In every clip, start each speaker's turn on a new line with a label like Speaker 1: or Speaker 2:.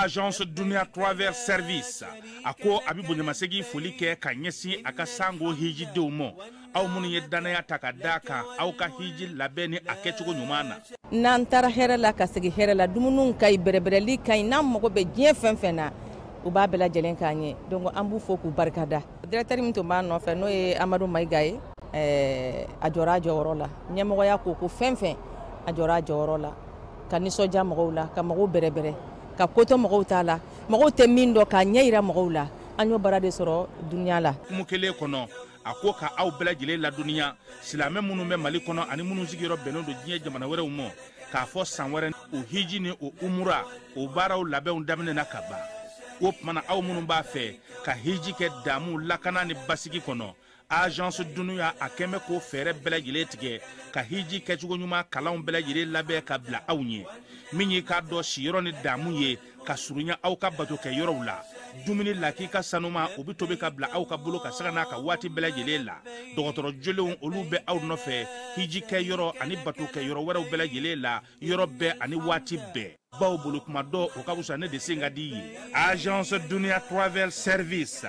Speaker 1: Agence Dunia Travel Service ako abibu nyamasegi foli kɛ ka ɲɛsin a ka sango hiji denw ma aw minnu ye danaya ta ka da kan aw ka hiji labɛn ni a kɛcogo ɲuman na.
Speaker 2: N'an taara hɛrɛ la ka segin hɛrɛ la dumuniw ka ɲi bɛrɛbɛrɛli ka ɲi n'an mago bɛ diɲɛ fɛn fɛn na u b'a bɛɛ lajɛlen k'an ɲɛ donc an b'u fo k'u barikada. Directeur min tun b'an nɔfɛ n'o ye Amadu Mayiga ye a jɔra a jɔyɔrɔ la ɲɛmɔgɔya ko fɛn fɛn a jɔra a jɔyɔrɔ la ka nisɔndiya mɔgɔw la ka mɔgɔw bɛrɛbɛrɛ ka koto mɔgɔw t'a la mɔgɔw tɛ min dɔn k'a ɲɛ yira mɔgɔw la an y'o baara de sɔrɔ dunya la.
Speaker 1: Kumu kelen kɔnɔ a ko ka aw bɛɛ lajɛlen ladɔnniya silamɛ minnu bɛ Mali kɔnɔ ani minnu sigiyɔrɔ bɛnnen don diɲɛ jamana wɛrɛw ma k'a fɔ san wɛrɛ o hiji ni o umura o baaraw labɛnw daminɛna ka ban. O tumana aw minnu b'a fɛ ka hiji kɛ damu lakana ni basigi kɔnɔ Agence Dunuya a kɛmɛ ko fɛɛrɛ bɛɛ lajɛlen tigɛ ka hiji kɛcogo ɲuman kalanw bɛɛ lajɛlen labɛn ka bila aw ɲɛ min ye k'a dɔn siyɔrɔ ni damu ye ka surunya aw ka bato kɛ yɔrɔw la dumuni laki ka sanuma o bi tobi ka bila aw ka bolo ka saga n'a ka waati bɛɛ lajɛlen la dɔgɔtɔrɔ jolenw olu bɛ aw nɔfɛ hiji kɛ yɔrɔ ani bato kɛ yɔrɔ wɛrɛw bɛɛ lajɛlen la yɔrɔ bɛɛ ani waati bɛɛ baw bolo kuma dɔ o ka wusa ne de sen ka di ye. Agence Dunia Travel Service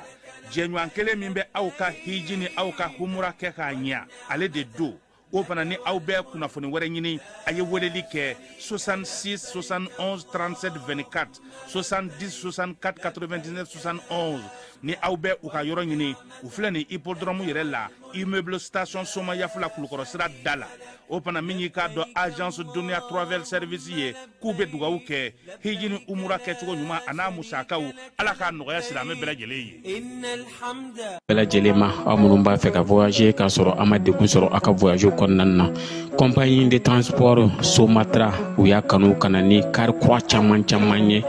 Speaker 1: jɛɲɔgɔn kelen min bɛ aw ka hiji ni aw ka humura kɛ k'a ɲɛ ale de do o fana ni aw bɛɛ kunnafoni wɛrɛ ɲini a ye weleli kɛ 66 71 37 24 70 64 99 71 ni aw bɛɛ u ka yɔrɔ ɲini u filɛ ni hippodrome yɛrɛ la immeuble station Soma Yafula Kulukɔrɔ sira da la o fana min y'i k'a dɔn Agence Dunia Travel Service ye k'u bɛ dugawu kɛ hiji ni umura kɛcogo ɲuman a n'a musakaw ala k'a nɔgɔya silamɛ bɛɛ lajɛlen ye.
Speaker 3: Bɛɛ lajɛlen ma aw minnu b'a fɛ ka voyager k'a sɔrɔ a ma degun sɔrɔ a ka voyage kɔnɔna na compagnie de transport Somatra u y'a kanu ka na ni kari kura caman ye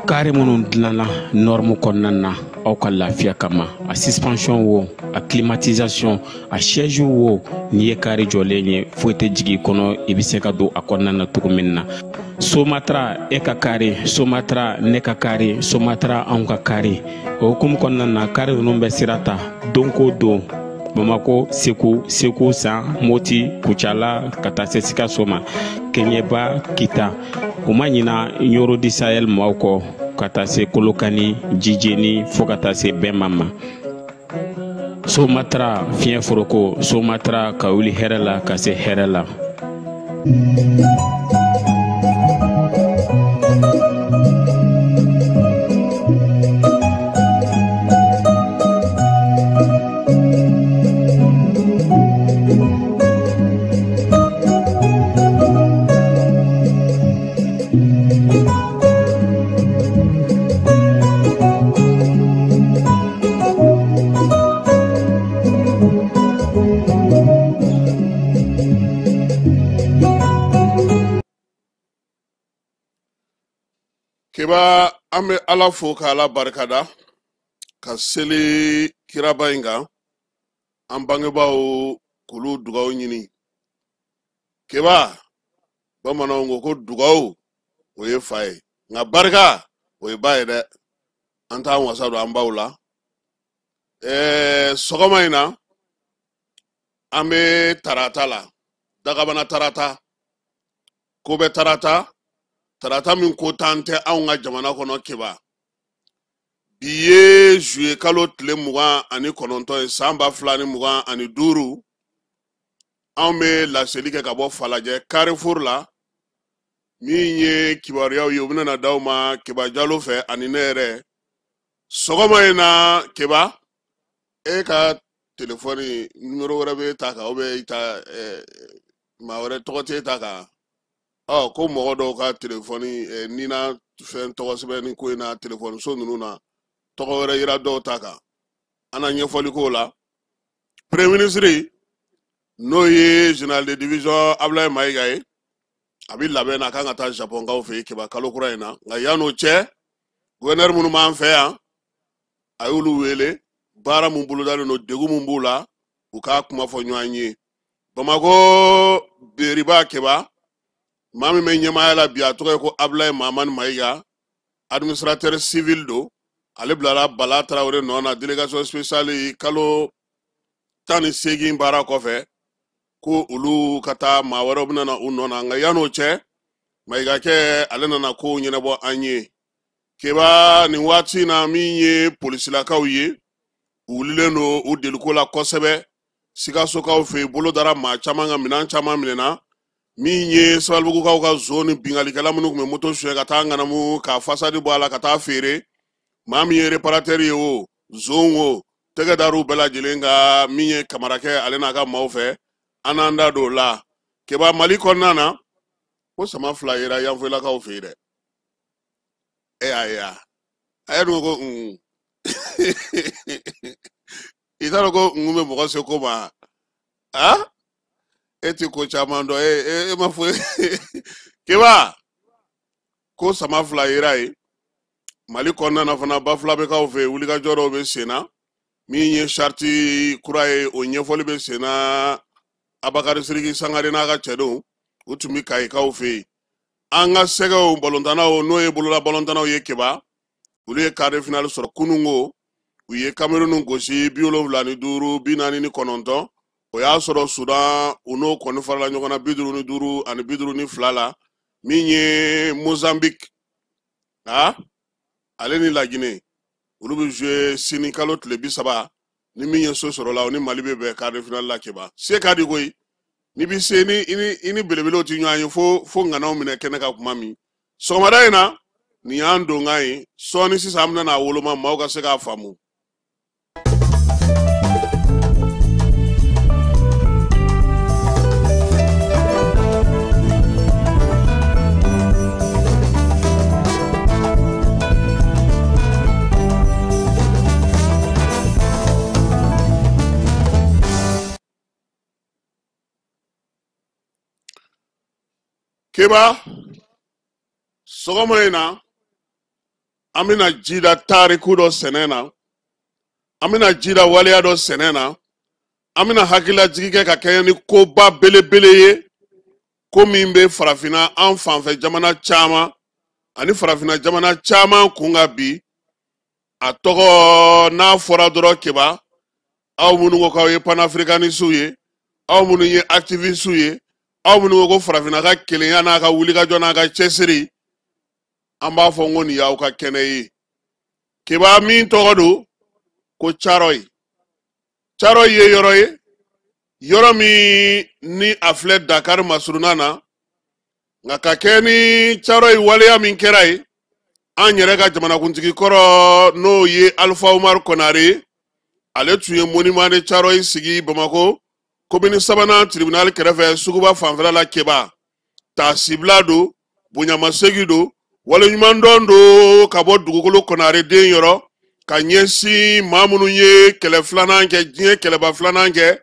Speaker 3: kari minnu dilanna norme kɔnɔna na aw ka lafiya kama a suspension wo a climatisation a siège wo n'i ye kari jɔlen ye foyi tɛ jigin kɔnɔ i bɛ se ka don a kɔnɔna na cogo min na. Somatra e ka kari Somatra ne ka kari Somatra anw ka kari o hukumu kɔnɔna na kari ninnu bɛ sira ta don ko don Bamako Segu San Moti Kucala ka taa se Sikaso ma Keɲeba Kita u ma ɲina Yoro di Sahel maaw kɔ ka taa se Kolokani Jijeni fo ka taa se Bɛnma ma. Somatra fiɲɛ foroko Somatra ka wuli hɛrɛ la ka se hɛrɛ la.
Speaker 4: Keba ame ala fo ka ala barikada ka seli kiraba inga an bangebaaw kulu dugaw ɲini keba bamananw ko dugaw o ye fa ye nka barika o ye ba ye dɛ an t'an wasa don an baw la sɔgɔma in na an bɛ tarata la dagabana tarata ko bɛ tarata min ko tan tɛ anw ka jamana kɔnɔ keba bi ye juillet kalo tile 29 ye san 2025 anw bɛ laseli kɛ ka bɔ Falajɛ Carrefour la min ye kibaruyaw ye u bɛna d'aw ma Keba Jalo fɛ ani ne yɛrɛ sɔgɔma in na keba e ka telefɔni numero wɛrɛ bɛ ta kan ou bien i ta maa wɛrɛ tɔgɔ tɛ ta kan ko mɔgɔ dɔw ka telefɔni ni na fɛn tɔgɔ sɛbɛn ni ko in na telefɔni so ninnu na tɔgɔ wɛrɛ yira dɔw ta kan an na ɲɛfɔli k'o la premier ministre n'o ye général de division Ablaye Mayiga ye a bɛ labɛn na a kan ka taa Japon kaw fɛ yen Keba kalo kura in na nka yan'o cɛ gouverneur minnu b'an fɛ yan a y'olu wele baara mun bolodalen don degun mun b'u la u k'a kuma fɔ ɲɔgɔn ye Bamako Beriba Keba maa min bɛ ɲɛmaaya la bi a tɔgɔ ye ko Ablaye Mamani Mayiga administrateur civil do ale bilara Bala Tarawele nɔ na délégation spéciale kalo 18 baara kɔfɛ ko olu ka taa maa wɛrɛw bɛna u nɔ na nka yan'o cɛ Mayiga kɛ ale nana ko ɲɛnabɔ an ye keba ni waati na min ye polisilakaw ye u wulilen do u deliko la kosɛbɛ Sikasokaw fɛ bolo dara maa caman ka minan caman minɛna min ye Sabalibugukaw ka zone bingalikɛla minnu kun bɛ moto suɲɛ ka taa ŋanamu ka fasadi bɔ a la ka taa feere maa min ye reparateur ye o zone o tɛgɛ dar'u bɛɛ lajɛlen ka min ye kamarakɛ ale n'a ka maaw fɛ an n'an da don o la keba Mali kɔnɔna na ko sama fila yera yanfoyilakaw fɛ yen dɛ aya a ye dun ko i t'a dɔn ko n bɛ mɔgɔ se ko ma e ti ko caman dɔn e ma fɔ keba ko sama fila yera ye Mali kɔnɔna na fana ba fila bɛ k'aw fɛ wulikajɔ dɔw bɛ sen na min ye sariti kura ye o ɲɛfɔli bɛ sen na Abakari Siriki Sangare n'a ka cɛdenw u tun bɛ Kayikaw fɛ yen an ka sɛgɛw balontannaw n'o ye bolola balontannaw ye keba olu ye quart de finale sɔrɔ kunungo u ye Cameroun gosi 75 49 o y'a sɔrɔ Sudan u n'o kɔni farala ɲɔgɔn na 55 ani 52 la min ye Mozambique ale ni Laginɛ olu bɛ jouer sini kalo tile 30 ni min ye so sɔrɔ la o ni Mali bɛ bɛn quart de finale la keba se ka di koyi ni bi se ni belebelew ti ɲɔgɔn ye fo ŋanaw minɛ kɛnɛ ka kuma min sɔgɔmada in na nin y'an donkan ye sɔɔni sisan an bɛna woloma maaw ka se k'a faamu. Keba sɔgɔma in na an bɛna jida tariku dɔ sɛnɛ na an bɛna jida waleya dɔ sɛnɛ na an bɛna hakililajigi kɛ ka kɛɲɛ ni koba belebele ye ko min bɛ farafinna an fanfɛ jamana caman ani farafinna jamana caman kun ka bi a tɔgɔ n'a fɔra dɔrɔn keba aw minnu ko k'aw ye panafricanistes ye aw minnu ye activistes ye aw minnu ko farafinna ka kelenya n'a ka wulikajɔ n'a ka cɛsiri an b'a fɔ n ko nin y'aw ka kɛnɛ ye keba min tɔgɔ don ko Caroy ye yɔrɔ ye yɔrɔ min ni a filɛ Dakar masuruna na nka ka kɛ ni Caroy waleya min kɛra ye an yɛrɛ ka jamanakuntigi kɔrɔ n'o ye Alpha Umaru Konare ale tun ye monument de Caroy sigi Bamako commune 3nan tribunal kɛrɛfɛ suguba fanfɛla la keba taasibila don bonyamasegi don waleɲuman dɔn don ka bɔ dugukolo Konare den yɔrɔ ka ɲɛsin maa minnu ye kɛlɛ filanan kɛ diɲɛ kɛlɛba filanan kɛ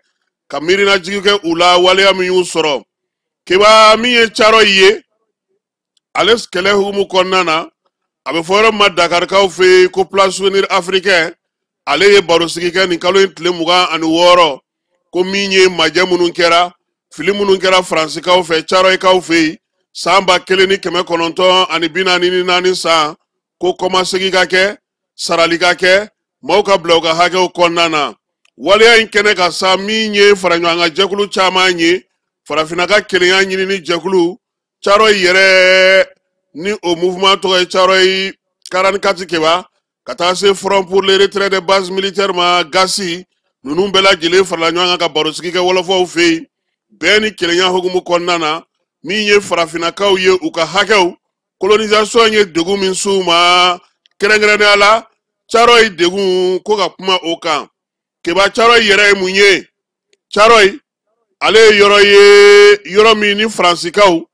Speaker 4: ka miirinajigi kɛ u la waleya min y'u sɔrɔ keba min ye Caroy ye ale kɛlɛ hukumu kɔnɔna na a bɛ fɔ yɔrɔ min ma Dakarikaw fɛ yen ko place souvenir africain ale ye barosigi kɛ nin kalo in tile 26 ko min ye majɛ minnu kɛra fili minnu kɛra Faransikaw fɛ Caroyikaw fɛ yen san 1944 san ko kɔmasegi ka kɛ sarali ka kɛ maaw ka bila u ka hakɛw kɔnɔna na waleya in kɛnɛ ka sa min ye faraɲɔgɔnka jɛkulu caman ye farafinna ka kelenya ɲini ni jɛkulu Caroy yɛrɛ ni o mouvement tɔgɔ ye Caroy 44 keba ka taa se Front pour le retrait des bases militaires ma gasi ninnu bɛɛ lajɛlen farala ɲɔgɔn kan ka barosigi kɛ wɔlɔfɔw fɛ yen bɛɛ ni kelenya hukumu kɔnɔna na min ye farafinnakaw ye u ka hakɛw colonisation ye degun min s'u ma kɛrɛnkɛrɛnnenya la Caroy degun ko ka kuma o kan keba Caroy yɛrɛ ye mun ye Caroy ale ye yɔrɔ min ni Faransikaw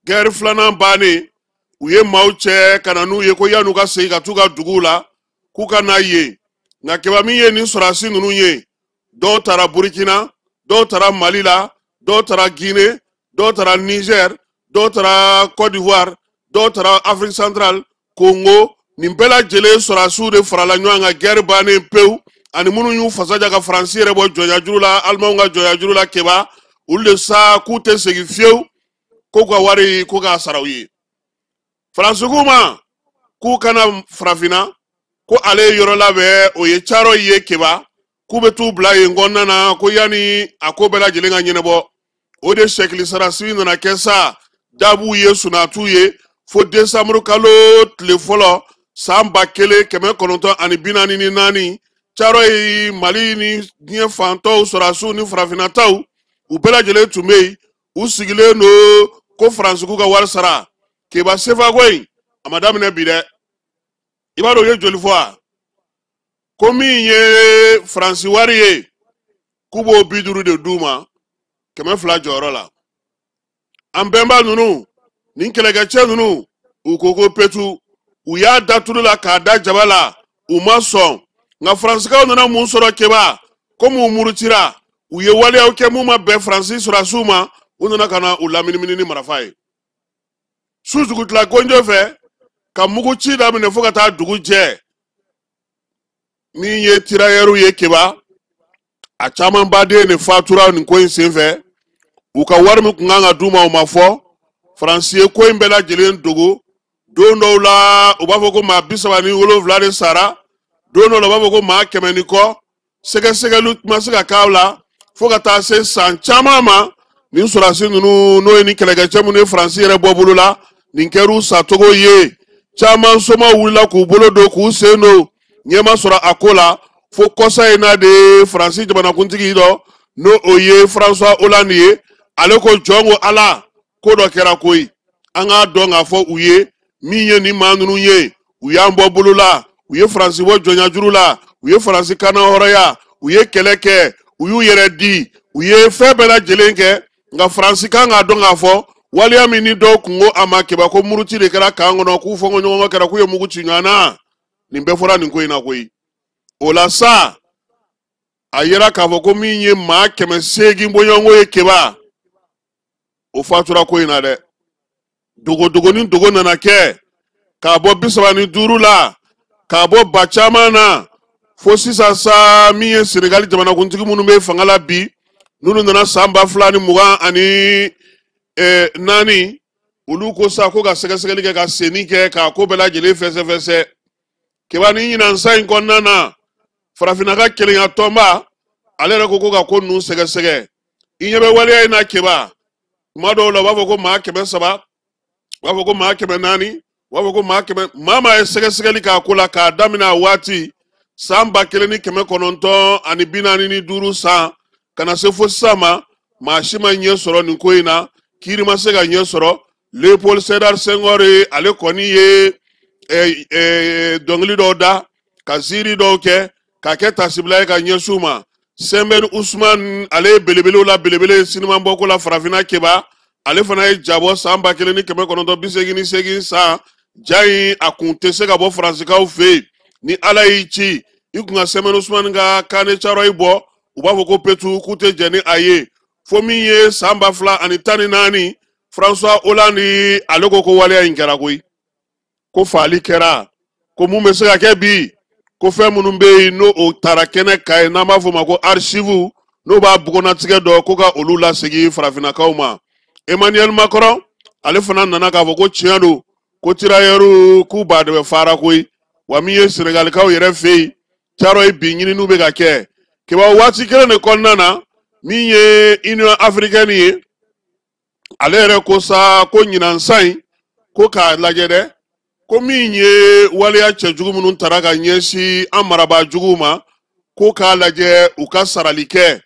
Speaker 4: guerre filanan bannen u ye maaw cɛ ka na n'u ye ko yan'u ka segin ka t'u ka duguw la k'u ka n'a ye nka keba min ye nin sɔrɔdasi ninnu ye dɔw taara Burkina dɔw taara Mali la dɔw taara Guinée dɔw taara Niger dɔw taara Côte d'Ivoire dɔw taara Afrique centrale Congo nin bɛɛ lajɛlen sɔrɔdasiw de farala ɲɔgɔn kan guerre bannen pewu ani minnu y'u fasaja ka Faransi yɛrɛ bɔ jɔnyajuru la Alimanw ka jɔnyajuru la keba olu de sa k'u tɛ segin fiyewu ko ka wari ko k'a sara u ye Faransiku ma k'u kana farafinna ko ale yɔrɔ labɛn o ye Caroy ye keba k'u bɛ t'u bila yen kɔnɔna na ko yanni a ko bɛɛ lajɛlen ka ɲɛnabɔ o de sɛkili sarasi nana kɛ sa dabu ye sunatu ye fo décembre kalo tile fɔlɔ Samba kele keme kononto ani binani ni nani charo yi Mali ni diɲɛ fantaw sɔrɔsiw ni farafinataw u bɛɛ lajɛlen tun bɛ yen u sigilen don ko faransiku ka wari sara keba sefako in a ma daminɛ bi dɛ i b'a dɔn u ye joli fɔ a ko min ye faransi wari ye k'u b'o 50 de d'u ma 200 jɔyɔrɔ la an bɛnba ninnu nin kɛlɛkɛcɛ ninnu u ko ko petu u y'a daturu la k'a da jaba la u ma sɔn nka faransikaw nana mun sɔrɔ keba komi u murutira u ye waleyaw kɛ mun ma bɛn faransi sɔrɔsiw ma u nana ka na u laminimini ni marifa ye su dugutila gonjo fɛ ka mugu ci daminɛ fo ka taa dugu jɛ min ye tirailleurs ye keba a caman baden de fatura nin ko in senfɛ u ka wari min kun kan ka d'u ma u ma fɔ faransi ye ko in bɛɛ lajɛlen dogo don dɔw la u b'a fɔ ko maa 37 de sara don dɔw la u b'a fɔ ko maa 100 ni kɔ sɛgɛsɛgɛliw ma se ka k'aw la fo ka taa se san caman ma nin sɔrɔsi ninnu n'o ye nin kɛlɛkɛcɛ minnu ye faransi yɛrɛ bɔ bolo la nin kɛr'u sacogo ye caman soma wulila k'u bolo don k'u sen don ɲɛma sɔrɔ a ko la fo kɔsa in na de faransi jamanakuntigi dɔ n'o o ye François Hollande ye ale ko jɔn ko ala ko dɔ kɛra koyi an k'a dɔn k'a fɔ u ye min ye nin maa ninnu ye u y'an bɔ bolo la u ye faransi bɔ jɔnya la u ye faransi kana hɔrɔnya u ye kɛlɛ kɛ u y'u yɛrɛ di u ye fɛn bɛɛ lajɛlen kɛ nka faransi kan k'a dɔn k'a fɔ waliya min ni dɔw kun ko a ma kɛba ko muruti de kɛra kan kɔnɔ k'u fɔngɔ ɲɔgɔn kɛra k'u ye mugu ci ɲɔgɔn na nin bɛɛ fɔra nin ko in na koyi o la sa a yera k'a fɔ ko min ye maa 800 bɔɲɔgɔnko ye keba o fatura ko in na dɛ dogo ni dogo nana kɛ k'a bɔ 35 la k'a bɔ ba caman na fo sisan sa min ye Senegali jamanakuntigi minnu bɛ fanga la bi n'olu nana san 2020 ani naani olu ko sa ko ka sɛgɛsɛgɛli kɛ ka senni kɛ k'a ko bɛɛ lajɛlen fɛsɛfɛsɛ keba ni ɲinansa in kɔnɔna na farafinna ka kelenya tɔnba ale yɛrɛ ko ka ko ninnu sɛgɛsɛgɛ i ɲɛ bɛ waleya in na keba tuma dɔw la u b'a fɔ ko maa 300 u b'a fɔ ko maa 400 u b'a fɔ ko maa 100 maa ye sɛgɛsɛgɛli k'a ko la k'a daminɛ a waati san 1945 ani 45 san ka na se fo sisan ma maa si ma ɲɛ sɔrɔ nin ko in na kiiri ma se ka ɲɛ sɔrɔ Léopold Sédar Senghor ale kɔni ye dɔnkili dɔw da ka ziiri dɔw kɛ k'a kɛ tasibila ye ka ɲɛsin u ma Sembène Ousmane ale ye belebelew la belebele sinimanbɔko la farafinna keba ale fana ye jabɔ san 1988 san ja in a kun tɛ se ka bɔ faransikaw fɛ yen ni ala y'i ci i kun ka Sembène Ousmane ka kane caro yi bɔ u b'a fɔ ko petu k'u tɛ jɛn ni a ye fo min ye san 2014 François Hollande ale ko waleya in kɛra koyi ko faali kɛra ko mun bɛ se ka kɛ bi ko fɛn minnu bɛ yen n'o o taara kɛnɛ ka ye n'an b'a fɔ o ma ko archive n'o b'a bugunnatigɛ dɔ ko ka olu lasegin farafinnakaw ma Emmanuel Macron ale fana nana k'a fɔ ko tiɲɛ don ko tirailleurs k'u b'a dɛmɛ fara koyi wa min ye Senegalikaw yɛrɛ fɛ yen caro ye bi ɲininiw bɛ ka kɛ keba waati kelen de kɔnɔna na min ye Union africaine ye ale yɛrɛ ko sa ko ɲinansa in ko k'a lajɛ dɛ ko min ye waleya cɛjugu minnu tara ka ɲɛsin an marabaajuguw ma ko k'a lajɛ u ka sarali kɛ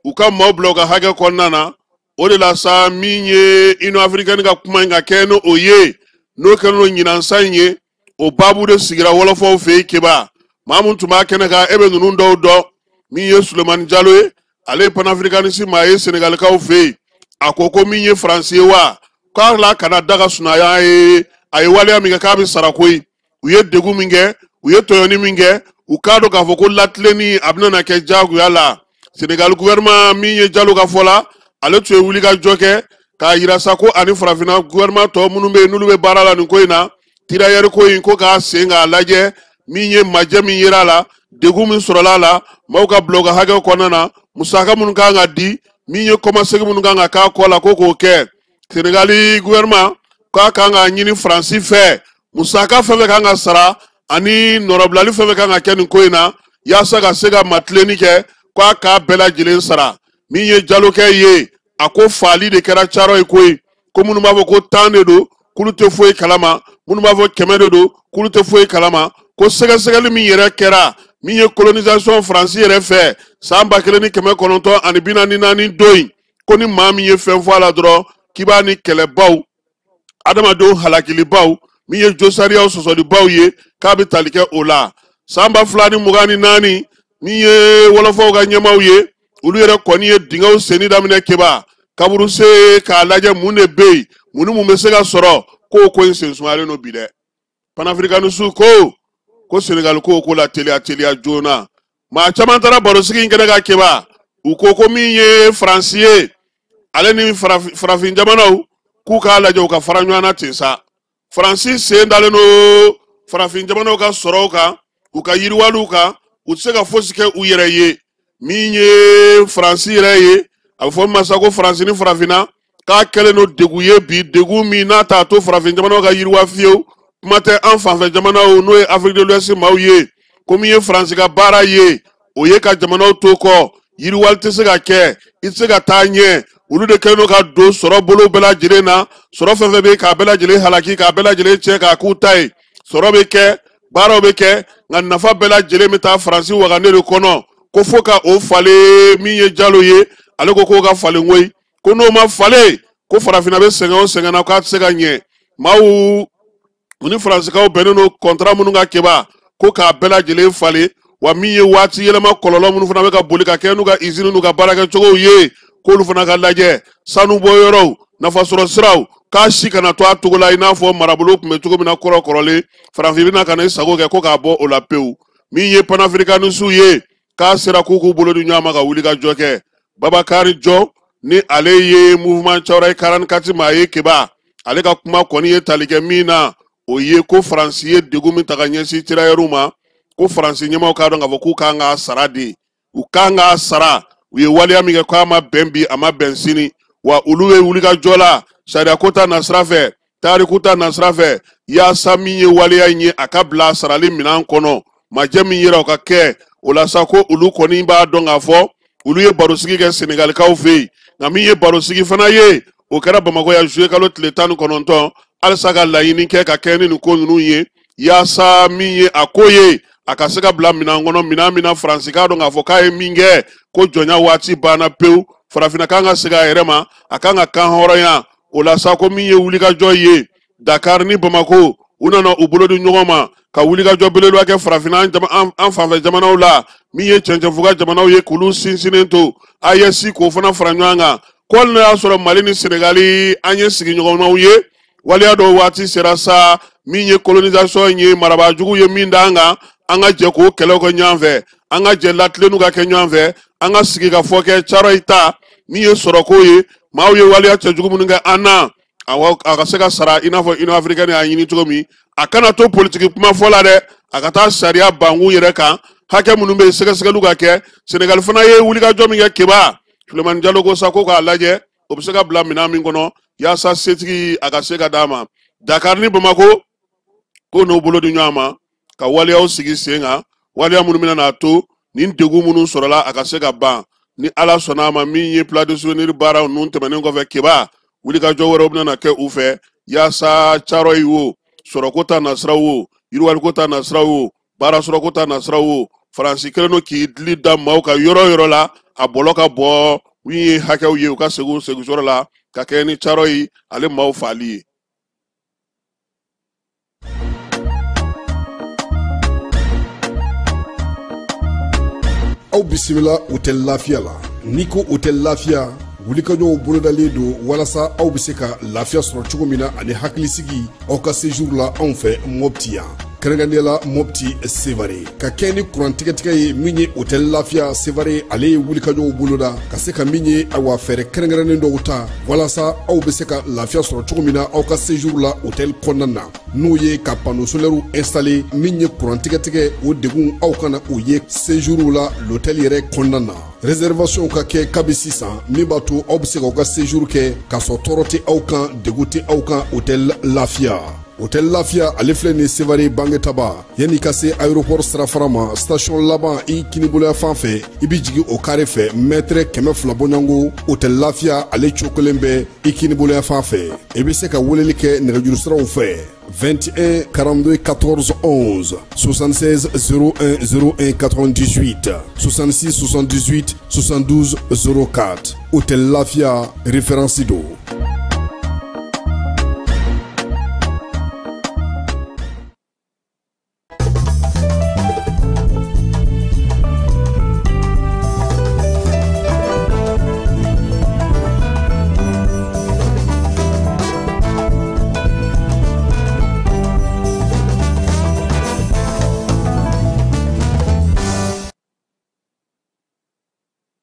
Speaker 4: u ka maaw bila u ka hakɛ kɔnɔna na o de la sa min ye Union africaine ka kuma in ka kɛ n'o o ye n'o kɛlen no ɲinansa in ye o baabu de sigira wɔlɔfɔw fɛ yen keba maa mun tun b'a kɛnɛ kan e bɛ ninnu dɔw dɔn min ye Sulemani Jalo ye ale ye panafricaniste maa ye Senegalikaw fɛ yen a ko min ye faransi ye wa k'a la kana daga sunaya ye a ye waleya min kɛ k'a bɛ sara koyi u ye degun min kɛ u ye tɔɲɔni min kɛ u k'a dɔn k'a fɔ ko latilenni a bɛna kɛ jagoya la Senegal gouvernement min ye Jalo ka fɔ la ale tun ye wulikajɔ kɛ k'a yira sa ko ani farafinna gouvernement tɔ minnu bɛ yen n'olu bɛ baara la nin ko in na tirailleurs ko in ko k'a sen k'a lajɛ min ye majɛ min yera a la degun min sɔrɔla a la maaw ka bila u ka hakɛ kɔnɔna na musaka minnu kan ka di min ye kɔmasegin minnu kan ka k'a kɔ la ko k'o kɛ Senegali gouvernement k'a kan ka ɲini faransi fɛ musaka fɛn fɛn kan ka sara ani nɔrɔbilali fɛn fɛn kan ka kɛ nin ko in na yaasa ka se ka matilenni kɛ k'a k'a bɛɛ lajɛlen sara min ye Jalo kɛ ye a ko faali de kɛra caro ye koyi ko minnu b'a fɔ ko temps de don k'olu tɛ foyi kalama minnu b'a fɔ kɛmɛ de don k'olu tɛ foyi kalama ko sɛgɛsɛgɛli min yɛrɛ kɛra min ye colonisation Faransi yɛrɛ fɛ san 1944 don in ko ni maa min ye fɛn fɔ a la dɔrɔn k'i b'a ni kɛlɛbaw adamadenw halakilibaw min ye josariyaw sɔsɔlibaw ye k'a bɛ tali kɛ o la san 2024 min ye wɔlɔfɔw ka ɲɛmaw ye olu yɛrɛ kɔni ye dingɛw senni daminɛ keba kaburu se k'a lajɛ mun de bɛ yen mun ni mun bɛ se ka sɔrɔ ko in sen sumalen don bi dɛ panafricanistes ko Senegal ko la teliya joona maa caman taara barosigi in kɛnɛ ka keba u ko min ye Faransi ye ale ni farafin jamanaw k'u k'a lajɛ u ka fara ɲɔgɔn na ten sa Faransi sen dalen don farafin jamanaw ka sɔrɔw kan u ka yiriwaliw kan u tɛ se ka fosi kɛ u yɛrɛ ye min ye Faransi yɛrɛ ye a bɛ fɔ min ma sa ko Faransi ni farafinna k'a kɛlen don degun ye bi degun min n'a t'a to farafin jamanaw ka yiriwa fiyewu kuma tɛ an fanfɛ jamanaw n'o ye Afrique de l'Ouest maaw ye ko min ye Faransi ka baara ye o ye ka jamanaw to kɔ yiriwali tɛ se ka kɛ i tɛ se ka taa ɲɛ olu de kɛlen don ka don sɔrɔ bolo bɛɛ lajɛlen na sɔrɔ fɛn fɛn bɛ k'a bɛɛ lajɛlen halaki k'a bɛɛ lajɛlen cɛ k'a k'u ta ye sɔrɔ bɛ kɛ baaraw bɛ kɛ nka nafa bɛɛ lajɛlen bɛ taa Faransi wagane de kɔnɔ ko fo ka o falen min ye Jalo ye ale ko k'o ka falen koyi ko n'o ma falen ko farafinna bɛ sɛgɛn o sɛgɛn na k'a tɛ se ka ɲɛ maaw u ni Faransikaw bɛnnen don contrat minnu ka keba ko k'a bɛɛ lajɛlen falen wa min ye waati yɛlɛma kɔlɔlɔ minnu fana bɛ ka boli ka kɛ n'u ka usine n'u ka baarakɛcogow ye k'olu fana ka lajɛ sanu bɔ yɔrɔw nafasɔrɔ siraw k'a si kana to a cogo la i n'a fɔ marabolo tun bɛ cogo min na kɔrɔkɔrɔlen farafin bɛna ka na i sago kɛ ko k'a bɔ o la pewu min ye panafricanistes ye k'a sera k'u bolo di ɲɔgɔn ma ka wuli ka jɔ kɛ Babakari Jɔ ni ale ye mouvement Cawarayi 44 maa ye keba ale ka kuma kɔni ye tali kɛ min na o ye ko Faransi ye degun min ta ka ɲɛsin tirailleurs ma ko Faransi ɲɛmaw k'a dɔn k'a fɔ k'u kan k'a sara de u kan k'a sara u ye waleya min kɛ k'a ma bɛn bi a ma bɛn sini wa olu ye wuli ka jɔ la sariya ko ta na sira fɛ tariku ta na sira fɛ yaasa min ye waleya in ye a ka bila sarali minɛn kɔnɔ majɛ min yera o ka kɛ o la sa ko olu kɔni b'a dɔn k'a fɔ olu ye barosigi kɛ Senegalikaw fɛ yen nka min ye barosigi fana ye o kɛra Bamakɔ ya juillet kalo tile 19 halisa ka laɲini kɛ ka kɛ ni nin ko ninnu ye yaasa min ye a ko ye a ka se ka bila minɛn kɔnɔ minɛn min na Faransi k'a dɔn k'a fɔ k'a ye min kɛ ko jɔnya waati banna pewu farafinna kan ka segin a yɛrɛ ma a kan ka kan hɔrɔnya o la sa ko min ye wulikajɔ ye Dakar ni Bamako u nana u bolo di ɲɔgɔn ma ka wulikajɔ belebeleba kɛ farafinna an fanfɛ jamanaw la min ye cɛncɛnfuga jamanaw ye k'olu sinsinnen to AES k'o fana fara ɲɔgɔn kan ko hali n'o y'a sɔrɔ Mali ni Senegali an ye sigiɲɔgɔnmaw ye waleya dɔw waati sera sa min ye colonisation ye marabaajugu ye min d'an kan an ka jɛ k'o kɛlɛw kɛ ɲɔgɔn fɛ an ka jɛ latilenniw ka kɛ ɲɔgɔn fɛ an ka sigi ka fɔ kɛ Cawarayi ta min ye sɔrɔko ye maaw ye waleya cɛjugu minnu kɛ an na a ka se ka sara i n'a fɔ Union africaine y'a ɲini cogo min a kana to politiki kuma fɔ la dɛ a ka taa sariya bankun yɛrɛ kan hakɛ minnu bɛ sɛgɛsɛgɛliw ka kɛ Senegal fana ye wulikajɔ min kɛ keba Sulemani Jalo ko sa ko k'a lajɛ o bɛ se ka bila minɛn min kɔnɔ yaasa setigi a ka se ka d'a ma Dakar ni Bamako ko n'o bolo di ɲɔgɔn ma ka waleyaw sigi sen kan waleya minnu bɛna n'a to nin degun minnu sɔrɔla a ka se ka ban ni Ala sɔnna a ma min ye plat de souvenir baaraw ninnu tɛmɛnen kɔfɛ keba wulikajɔ wɛrɛw bɛna kɛ u fɛ yaasa Cawarayi wo sɔrɔko ta nasiraw wo yiriwaliko ta nasiraw wo baara sɔrɔko ta nasiraw wo Faransi kɛlen don k'i dili da maaw ka yɔrɔ la a bɔlɔ ka bɔ min ye hakɛw ye u ka segin la ka kɛ ni Cawarayi ale maaw faali ye.
Speaker 5: Aw bisimila hôtel Lafiya la n'i ko hôtel Lafiya wulikajɔw bolodalen don walasa aw bɛ se ka lafiya sɔrɔ cogo min na ani hakilisigi aw ka séjour la anw fɛ Mopti yan kɛrɛnkɛrɛnnenya la Mopti Sevare ka kɛ ni kurantigɛtigɛ ye min ye hôtel Lafiya Sevare ale ye wulikajɔw boloda ka se ka min ye awa fɛɛrɛ kɛrɛnkɛrɛnnen dɔw ta walasa aw bɛ se ka lafiya sɔrɔ cogo min na aw ka séjour la hôtel kɔnɔna na n'o ye ka panneau solaire installé min ye kurantigɛtigɛ o degun aw kana o ye séjour la l'hôtel yɛrɛ kɔnɔna na réservation ka kɛ kabi sisan min b'a to aw bɛ se k'aw ka séjour kɛ k'a sɔrɔ tɔɔrɔ tɛ aw kan degun tɛ aw kan hôtel Lafiya hôtel Lafia ale filɛ ni Sevare Bangetaba yanni ka se aéroport sirafara ma station laban i kiniboloya fan fɛ i bi jigi o carré fɛ mètre 200 bɔɲango hôtel Lafia ale cokolen bɛ i kiniboloya fan fɛ i bi se ka weleli kɛ nɛgɛjuru siraw fɛ 21 42 14 11 76 01 01 98 66 78 72 04 hôtel Lafia référence do.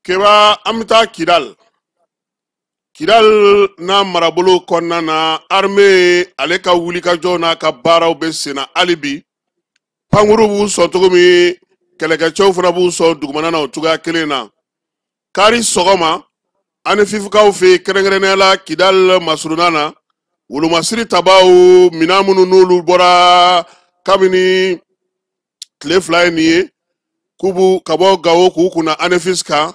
Speaker 4: Keba amita Kidal na marabolo kɔnɔna na armée ale ka wuli ka jɔ n'a ka baaraw bɛ senna hali bi pankuru b'u sɔn cogo min kɛlɛkɛcɛw fana b'u sɔn dugumana na o cogoya kelen na kari sɔgɔma ani fifukaw fɛ kɛrɛnkɛrɛnnenya la Kidal masuruna na wolomasiri tabaw minan minnu n'olu bɔra kabini tile 2 ye nin ye k'u ka bɔ Gawo k'u kunna ANEFIS kan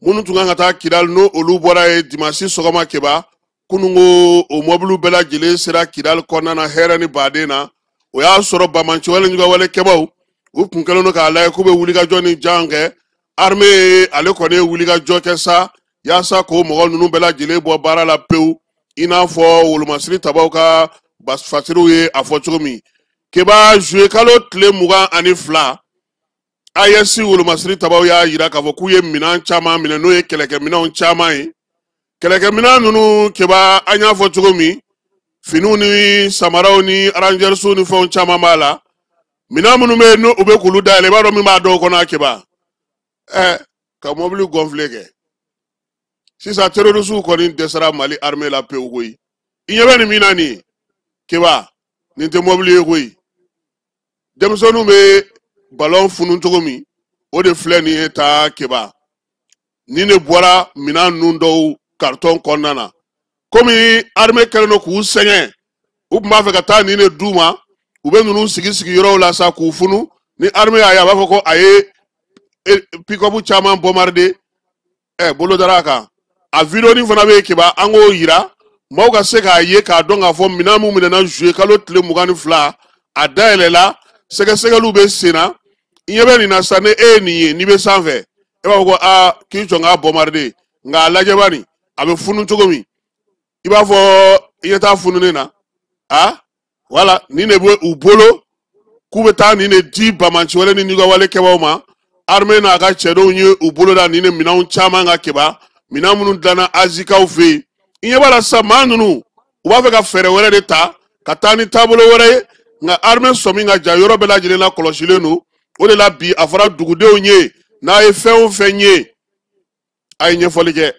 Speaker 4: minnu tun kan ka taa Kidal no olu bɔra ye dimanche sɔgɔma keba kunungo o mɔbiliw bɛɛ lajɛlen sera Kidal kɔnɔna na hɛrɛ ni baden na o y'a sɔrɔ bamanci wale ɲɔgɔnwale kɛbaw u kun kɛlen don k'a lajɛ k'u bɛ wulikajɔ ni jan kɛ armée ale kɔni ye wulikajɔ kɛ sa yaasa k'o mɔgɔ ninnu bɛɛ lajɛlen bɔ baara la pewu i n'a fɔ wolomasiri tabaw ka fasiriw ye a fɔ cogo min keba juillet kalo tile 22 AES wolomasiri tabaw y'a yira k'a fɔ k'u ye minan caman minɛ n'o ye kɛlɛkɛminɛnw caman ye kɛlɛkɛminɛn ninnu keba an y'a fɔ cogo min finiw ni samaraw ni arrangerisow ni fɛnw caman b'a la minan minnu bɛ yen n'u bɛ k'olu dayɛlɛ i b'a dɔn min b'a dɔw kɔnɔ a keba ka mɔbili gonfle kɛ sisan terrorisiw kɔni dɛsɛra Mali armée la pewu koyi i ɲɛ bɛ nin min na nin ye keba nin tɛ mɔbili ye koyi denmisɛnninw bɛ ballon funun cogo min o de filɛ nin ye ta keba ni ne bɔra minan ninnu dɔw carton kɔnɔna na komi armée kɛlen don k'u sɛgɛn u tun b'a fɛ ka taa nin de d'u ma u bɛ ninnu sigi yɔrɔw la sa k'u funu ni armée y'a ye a b'a fɔ ko a ye pick-up caman bombarder bolo dara a kan a vidéo ni fana bɛ yen keba an k'o yira maaw ka se k'a ye k'a dɔn k'a fɔ minan min minɛna juillet kalo tile 22 a dayɛlɛla sɛgɛsɛgɛliw bɛ sen na i ɲɛ bɛ nin na sa ni e ye nin ye n'i bɛ sanfɛ e b'a fɔ ko k'i jɔ k'a bombarder nka a lajɛ bani a bɛ funu cogo min i b'a fɔ i ɲɛ t'a fununen na wala nin de bɛ u bolo k'u bɛ taa nin de di bamanci wale ni ɲɔgɔnwale kɛbaw ma armée n'a ka cɛdenw ye u bolo da nin de minɛnw caman ka keba minan minnu dilanna azikaw fɛ yen i ɲɛ b'a la sa maa ninnu u b'a fɛ ka fɛɛrɛ wɛrɛ de ta ka taa ni taabolo wɛrɛ ye nka armée sɔmi ka jan yɔrɔ bɛɛ lajɛlen la kɔlɔsilen don o de la bi a fɔra dugudenw ye n'a ye fɛn o fɛn ye a ye ɲɛfɔli kɛ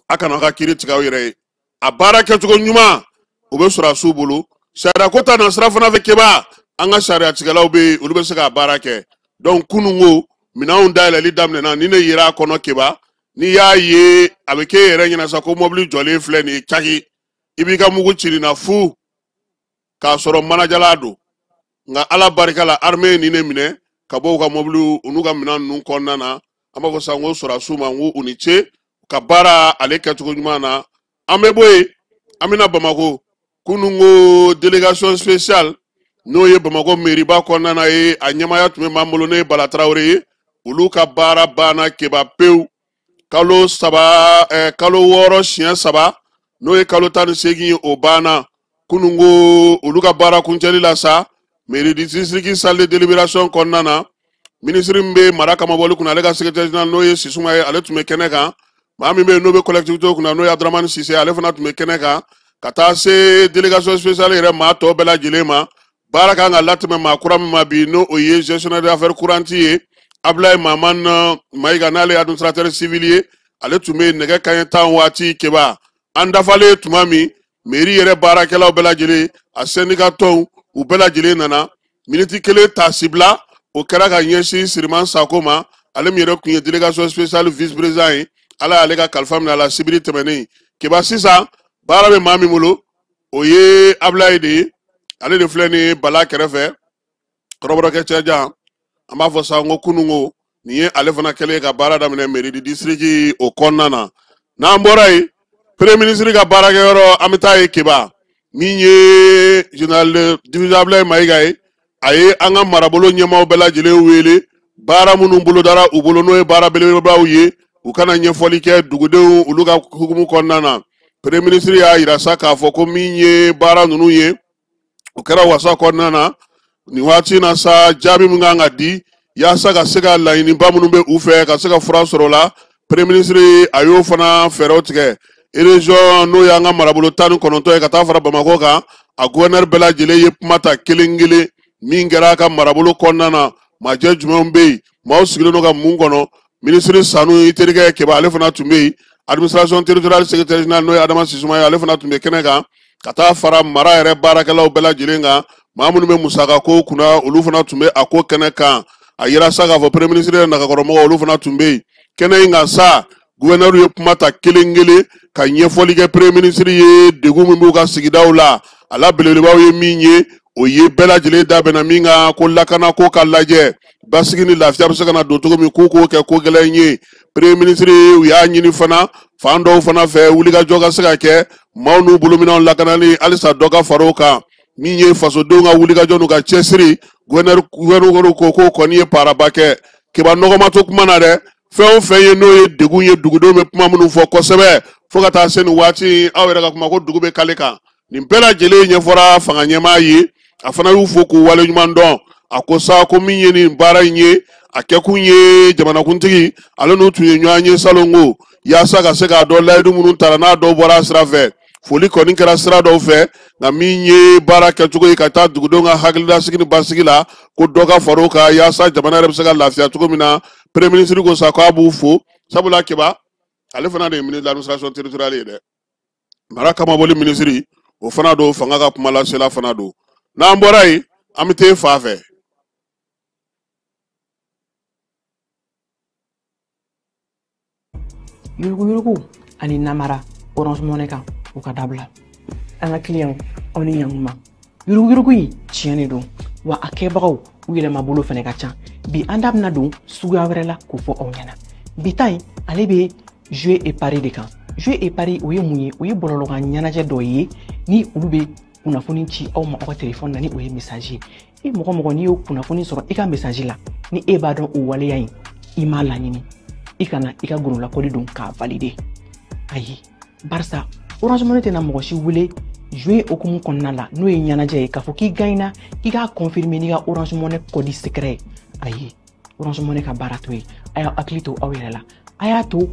Speaker 4: a kana ka kiiri tigɛ aw yɛrɛ ye a baara kɛcogo ɲuman o bɛ sɔrɔ a s'u bolo sariya ko ta na sira fana fɛ keba an ka sariya tigɛlaw bɛ yen olu bɛ se k'a baara kɛ donc kunungo minanw dayɛlɛli daminɛna ni ne yera a kɔnɔ keba n'i y'a ye a bɛ k'e yɛrɛ ɲɛna sa ko mɔbili jɔlen filɛ nin ye caki i b'i ka mugu ciri na fu k'a sɔrɔ manajala don nka ala barika la armée ni ne minɛ ka bɔ u ka mɔbiliw u n'u ka minan ninnu kɔnɔna na an b'a fɔ sa n ko sɔrɔsiw ma n ko u ni ce ka baara ale kɛcogo ɲuman na an bɛ bɔ yen an bɛna Bamako kunun ko délégation spéciale n'o ye Bamako mairie ba kɔnɔna na ye a ɲɛmaaya tun bɛ m'an bolo ne ye Bala Tarawele ye olu ka baara banna keba pewu kalo 6 siɲɛ 3 n'o ye kalo 18 ye o banna kunun ko olu ka baara kuncɛli la sa mairie du district salle de délibération kɔnɔna na ministre min bɛ mara kama bɔli kunna ale ka secrétaire général n'o ye Sisuma ye ale tun bɛ kɛnɛ kan maa min bɛ yen n'o bɛ collectivité kunna n'o ye Abdramane Sise ale fana tun bɛ kɛnɛ kan ka taa se délégation spéciale yɛrɛ maa tɔ bɛɛ lajɛlen ma baara kan ka latɛmɛ maa kura min ma bi n'o ye gestionnaire d'affaires courantes ye Ablaye Maman Mayiga n'ale ye administrateur civil ye ale tun bɛ nɛgɛ kanɲɛ 10 waati keba an dafalen tuma min mairie yɛrɛ baarakɛlaw bɛɛ lajɛlen a syndicat tɔnw u bɛɛ lajɛlen nana miniti kelen ta sibila o kɛra ka ɲɛsin Siriman Sako ma ale min yɛrɛ kun ye délégation spéciale vice président ye ala y'ale ka kalifa minɛ a la sibiri tɛmɛnen keba sisan baara bɛ maa min bolo o ye Ablaye de ye ale de filɛ ni Bala kɛrɛfɛ kɔrɔbɔrɔkɛ cɛjan an b'a fɔ sa n ko kunungo nin ye ale fana kɛlen ka baara daminɛ mairie du district o kɔnɔna na n'an bɔra yen premier ministre ka baarakɛyɔrɔ an bɛ taa ye Keba min ye général division Ablaye Mayiga ye a ye an ka marabolo ɲɛmaaw bɛɛ lajɛlen wele baara minnu bolodara u bolo n'o ye baara belebelebaw ye u kana ɲɛfɔli kɛ dugudenw olu ka hukumu kɔnɔna na premier ministre y'a yira sa k'a fɔ ko min ye baara ninnu ye o kɛra wasa kɔnɔna na nin waati na sa jaabi min kan ka di yaasa ka se ka laɲiniba minnu bɛ u fɛ ka se ka fura sɔrɔ o la premier ministre a y'o fana fɛɛrɛw tigɛ région n'o y'an ka marabolo 19 ye ka taa fara Bamakɔ kan a gouverneur bɛɛ lajɛlen ye kuma ta kelen kelen min kɛra a ka marabolo kɔnɔna na majɛ jumɛnw bɛ yen maaw sigilen don ka mun kɔnɔ ministre Sanu i terikɛ Keba ale fana tun bɛ yen administration territoriale secrétaire général n'o ye Adama Sisuma ye ale fana tun bɛ kɛnɛ kan ka taa fara mara yɛrɛ baarakɛlaw bɛɛ lajɛlen kan maa minnu bɛ musaka ko kunna olu fana tun bɛ a ko kɛnɛ kan a yira sa k'a fɔ premier ministre yɛrɛ nakɔrɔmɔgɔw olu fana tun bɛ yen kɛnɛ in kan sa gouverneur ye kuma ta kelen kelen ka ɲɛfɔli kɛ premier ministre ye degun min b'u ka sigidaw la a la belebelebaw ye min ye o ye bɛɛ lajɛlen da bɛnna min kan ko lakana ko ka lajɛ basigi ni lafiya bɛ se ka na don cogo min k'u k'o kɛ ko gɛlɛn ye premier ministre u y'a ɲini fana fan dɔw fana fɛ wulikajɔ ka se ka kɛ maaw n'u bolominɛw lakanali halisa dɔ ka far'o kan min ye fasodenw ka wulikajɔ n'u ka cɛsiri gouverneur ko k'o kɔni ye paaraba kɛ Keba nɔgɔma to kuma na dɛ fɛn o fɛn ye n'o ye degun ye dugudenw bɛ kuma minnu fɔ kosɛbɛ fo ka taa se nin waati aw yɛrɛ ka kuma ko dugu bɛ kale kan nin bɛɛ lajɛlen ɲɛfɔra fanga ɲɛmaa ye a fana y'u fo k'u waleɲuman dɔn a ko sa ko min ye nin baara in ye a kɛkun ye jamanakuntigi ale n'u tun ye ɲɔgɔn ye salongo yaasa ka se k'a dɔn layidu minnu tara n'a dɔw bɔra sira fɛ foli kɔni kɛra sira dɔw fɛ nka min ye baara kɛcogo ye ka taa dugudenw ka hakililasigi ni basigi la ko dɔ ka far'o kan yaasa jamana yɛrɛ bɛ se ka lafiya cogo min na premier ministre ko sa k'a b'u fo sabula Keba ale fana de ye ministre de l'administration territoriale ye dɛ mara kamaboli ministre o fana don fanga ka kuma lasela fana don n'an bɔra yen an bɛ taa fa fɛ
Speaker 6: yurugu ani namara Orange Money kan u ka dabila an ka client aw ni ɲankuma yurugu in tiɲɛ don wa a kɛbagaw u yɛlɛma bolo fɛnɛ ka ca bi an da bɛna don suguya wɛrɛ la k'o fɔ aw ɲɛna bi ta in ale bɛ jouer et parier de kan jouer et parier o ye mun ye o ye bɔlɔlɔkan ɲɛnajɛ dɔ ye ni olu bɛ kunnafoni ci aw ma aw ka téléphone na ni o ye message ye e mɔgɔ mɔgɔ n'i y'o kunnafoni sɔrɔ i ka message la ni e b'a dɔn o waleya in i m'a laɲini i kana i ka gorolakɔli don k'a valider ayi barisa Orange Money tɛna mɔgɔ si wele jouer okumu kɔnɔna la n'o ye ɲɛnajɛ ye k'a fɔ k'i gagnera k'i k'a confirmer n'i ka Orange Money code secret ayi Orange Money ka baara to ye a y'a hakili to aw yɛrɛ la a y'a to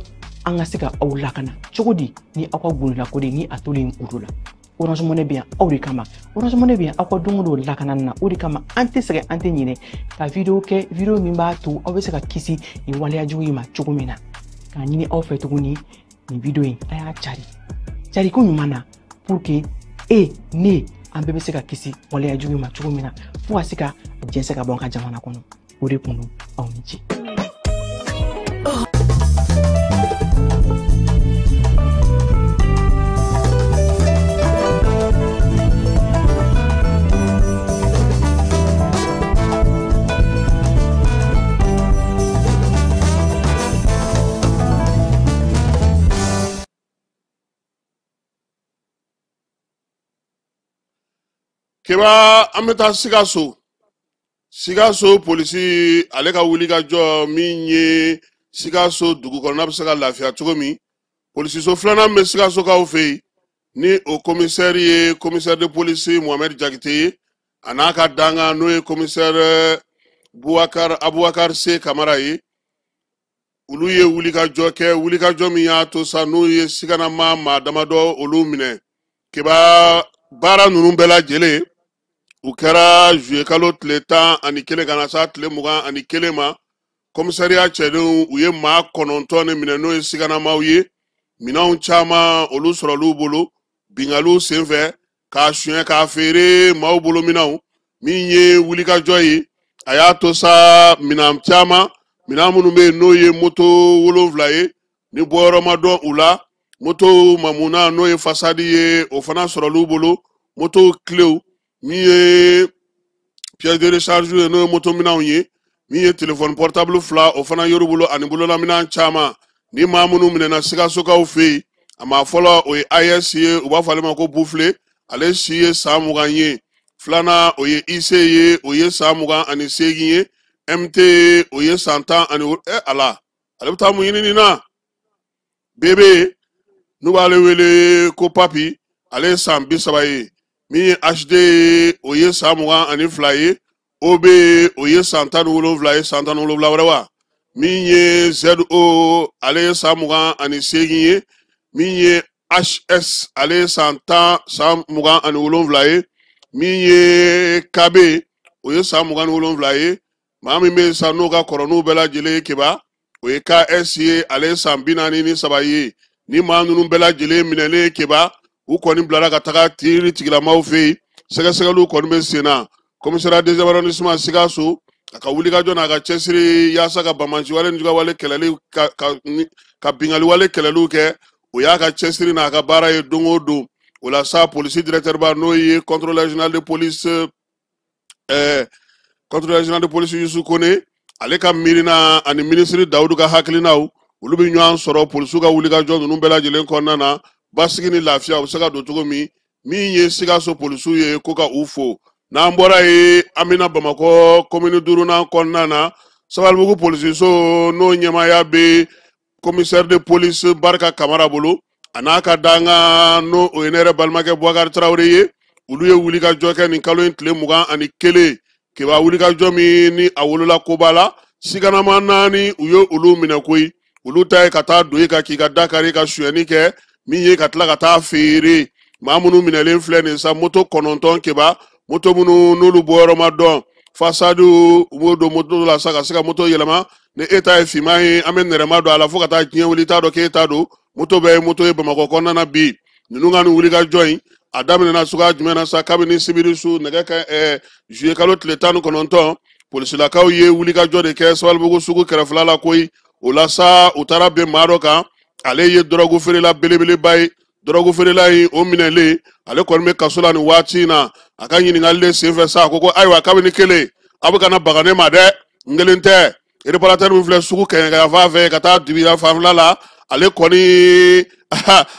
Speaker 6: an ka se ka aw lakana cogo di ni aw ka gorolakɔli ni a tolen olu la Orange Money bɛ yan aw de kama Orange Money bɛ yan aw ka don o don lakanani na o de kama an tɛ sɛgɛn an tɛ ɲinɛ ka video kɛ video min b'a to aw bɛ se ka kisi nin waleyajugu in ma cogo min na k'a ɲini aw fɛ tuguni nin video in a y'a cari ko ɲuman na pour que ne an bɛɛ bɛ se ka kisi waleyajugu in ma cogo min na fo ka se ka jɛnsɛ ka bɔ an ka jamana kɔnɔ o de kun don aw ni ce.
Speaker 4: Keba an bɛ taa Sikaso polisi ale ka wulikajɔ min ye Sikaso dugu kɔnɔna bɛ se ka lafiya cogo min polisiso filanan bɛ Sikasokaw fɛ yen ni o commissaire ye commissaire de police Mohamed Jakite ye a n'a ka danga n'o ye commissaire Abubakar C Kamara ye olu ye wulikajɔ kɛ wulikajɔ min y'a to sa n'o ye sikanama maa damadɔ olu minɛ Keba baara ninnu bɛɛ lajɛlen u kɛra juillet kalo tile 11 ka na sa tile 21 ma commissariat cɛdenw u ye maa 9 ne minɛ n'o ye sikanamaw ye minɛnw caman olu sɔrɔlu bolo bingaliw senfɛ k'a suɲɛ k'a feere maaw bolo minɛnw min ye wulikajɔ ye a y'a to sa minɛn caman minɛn minnu bɛ yen n'o ye moto 7 ye ni bɔyɔrɔ ma dɔn u la moto mamuna n'o ye fasadi ye o fana sɔrɔlu bolo moto clés min ye pièce de recharge no moto minan ye min ye téléphone portable fila o fana yoru bolo ani bolo la minan caman ni maa minnu minɛna Sikasokaw fɛ yen a ma fɔlɔ o ye AES ye u b'a fɔ ale ma ko Bufle ale si ye san 20 ye filanan o ye IC ye o ye san 28 ye MT o ye san 10 ani ala ale bɛ taa mun ɲini nin na bebe n'u b'ale wele ko papi ale ye san 30 ye min ye HD o ye san 22 ye OB o ye san 17 ye san 17 wɛrɛ wa min ye ZO ale ye san 28 ye min ye HS ale ye san 27 ye min ye KB o ye san 27 ye maa min bɛ san n'o ka kɔrɔ n'u bɛɛ lajɛlen ye keba o ye KS ye ale ye san 43 ye ni maa ninnu bɛɛ lajɛlen minɛlen keba u kɔni bilara ka taga tiri tigilamaw fɛ yen sɛgɛsɛgɛliw kɔni bɛ sen na commissariat des arrondissements Sikaso a ka wulikajɔ n'a ka cɛsiri yaasa ka bamanci wale ni juguya wale kɛlɛli ka bingali wale kɛlɛliw kɛ o y'a ka cɛsiri n'a ka baara ye don o don o la sa polisi directeur ba n'o ye contrôleur général de police Youssou Kone ale ka miirina ani ministre Dawudu ka hakilinaw olu bɛ ɲɔgɔn sɔrɔ polisiw ka wulikajɔ ninnu bɛɛ lajɛlen kɔnɔna na basigi ni lafiya u bɛ se ka don cogo min ye Sikaso polisiw ye ko ka u fo n'an bɔra ye an bɛna Bamakɔ commune 5nan kɔnɔna na Sabalibugu polisiso n'o ɲɛmaaya bɛ commissaire de police Barika Kamara bolo a n'a ka danga n'o o ye ne yɛrɛ balimakɛ Boubacar Traoré ye olu ye wulikajɔ kɛ nin kalo in tile 21 keba wulikajɔ min ni a wolola koba la siganama 4 u ye olu minɛ koyi olu ta ye ka taa don ka k'i ka Dakari ka suyɛni kɛ min ye ka tila ka taa feere maa minnu minɛlen filɛ nin sa moto 9 keba moto minnu n'olu bɔyɔrɔ ma dɔn fasadu u b'o don moto la sa ka se ka moto yɛlɛma ni e ta ye finman ye an bɛ nɛrɛma don a la fo ka taa diɲɛ wuli t'a dɔn k'e ta don moto bɛɛ ye moto ye Bamakɔ kɔnɔna na bi ninnu ka nin wulikajɔ in a daminɛna suguya jumɛn na sa kabini sibiri su nɛgɛ ka juillet kalo tile 19 polisilakaw ye wulikajɔ de kɛ Sabalibugu sugu kɛrɛfɛla la koyi o la sa u taara bɛn maa dɔ kan ale ye dɔrɔgu feerela belebeleba ye dɔrɔgu feerela in o minɛlen ale kɔni bɛ kaso la nin waati in na a ka ɲininkali de senfɛ sa a ko ayiwa kabini kelen aw bɛ kana baga ne ma dɛ n kelen tɛ reparateur min filɛ sugu kɛɲɛkɛya fan fɛ ka taa dibi fanfɛla la ale kɔni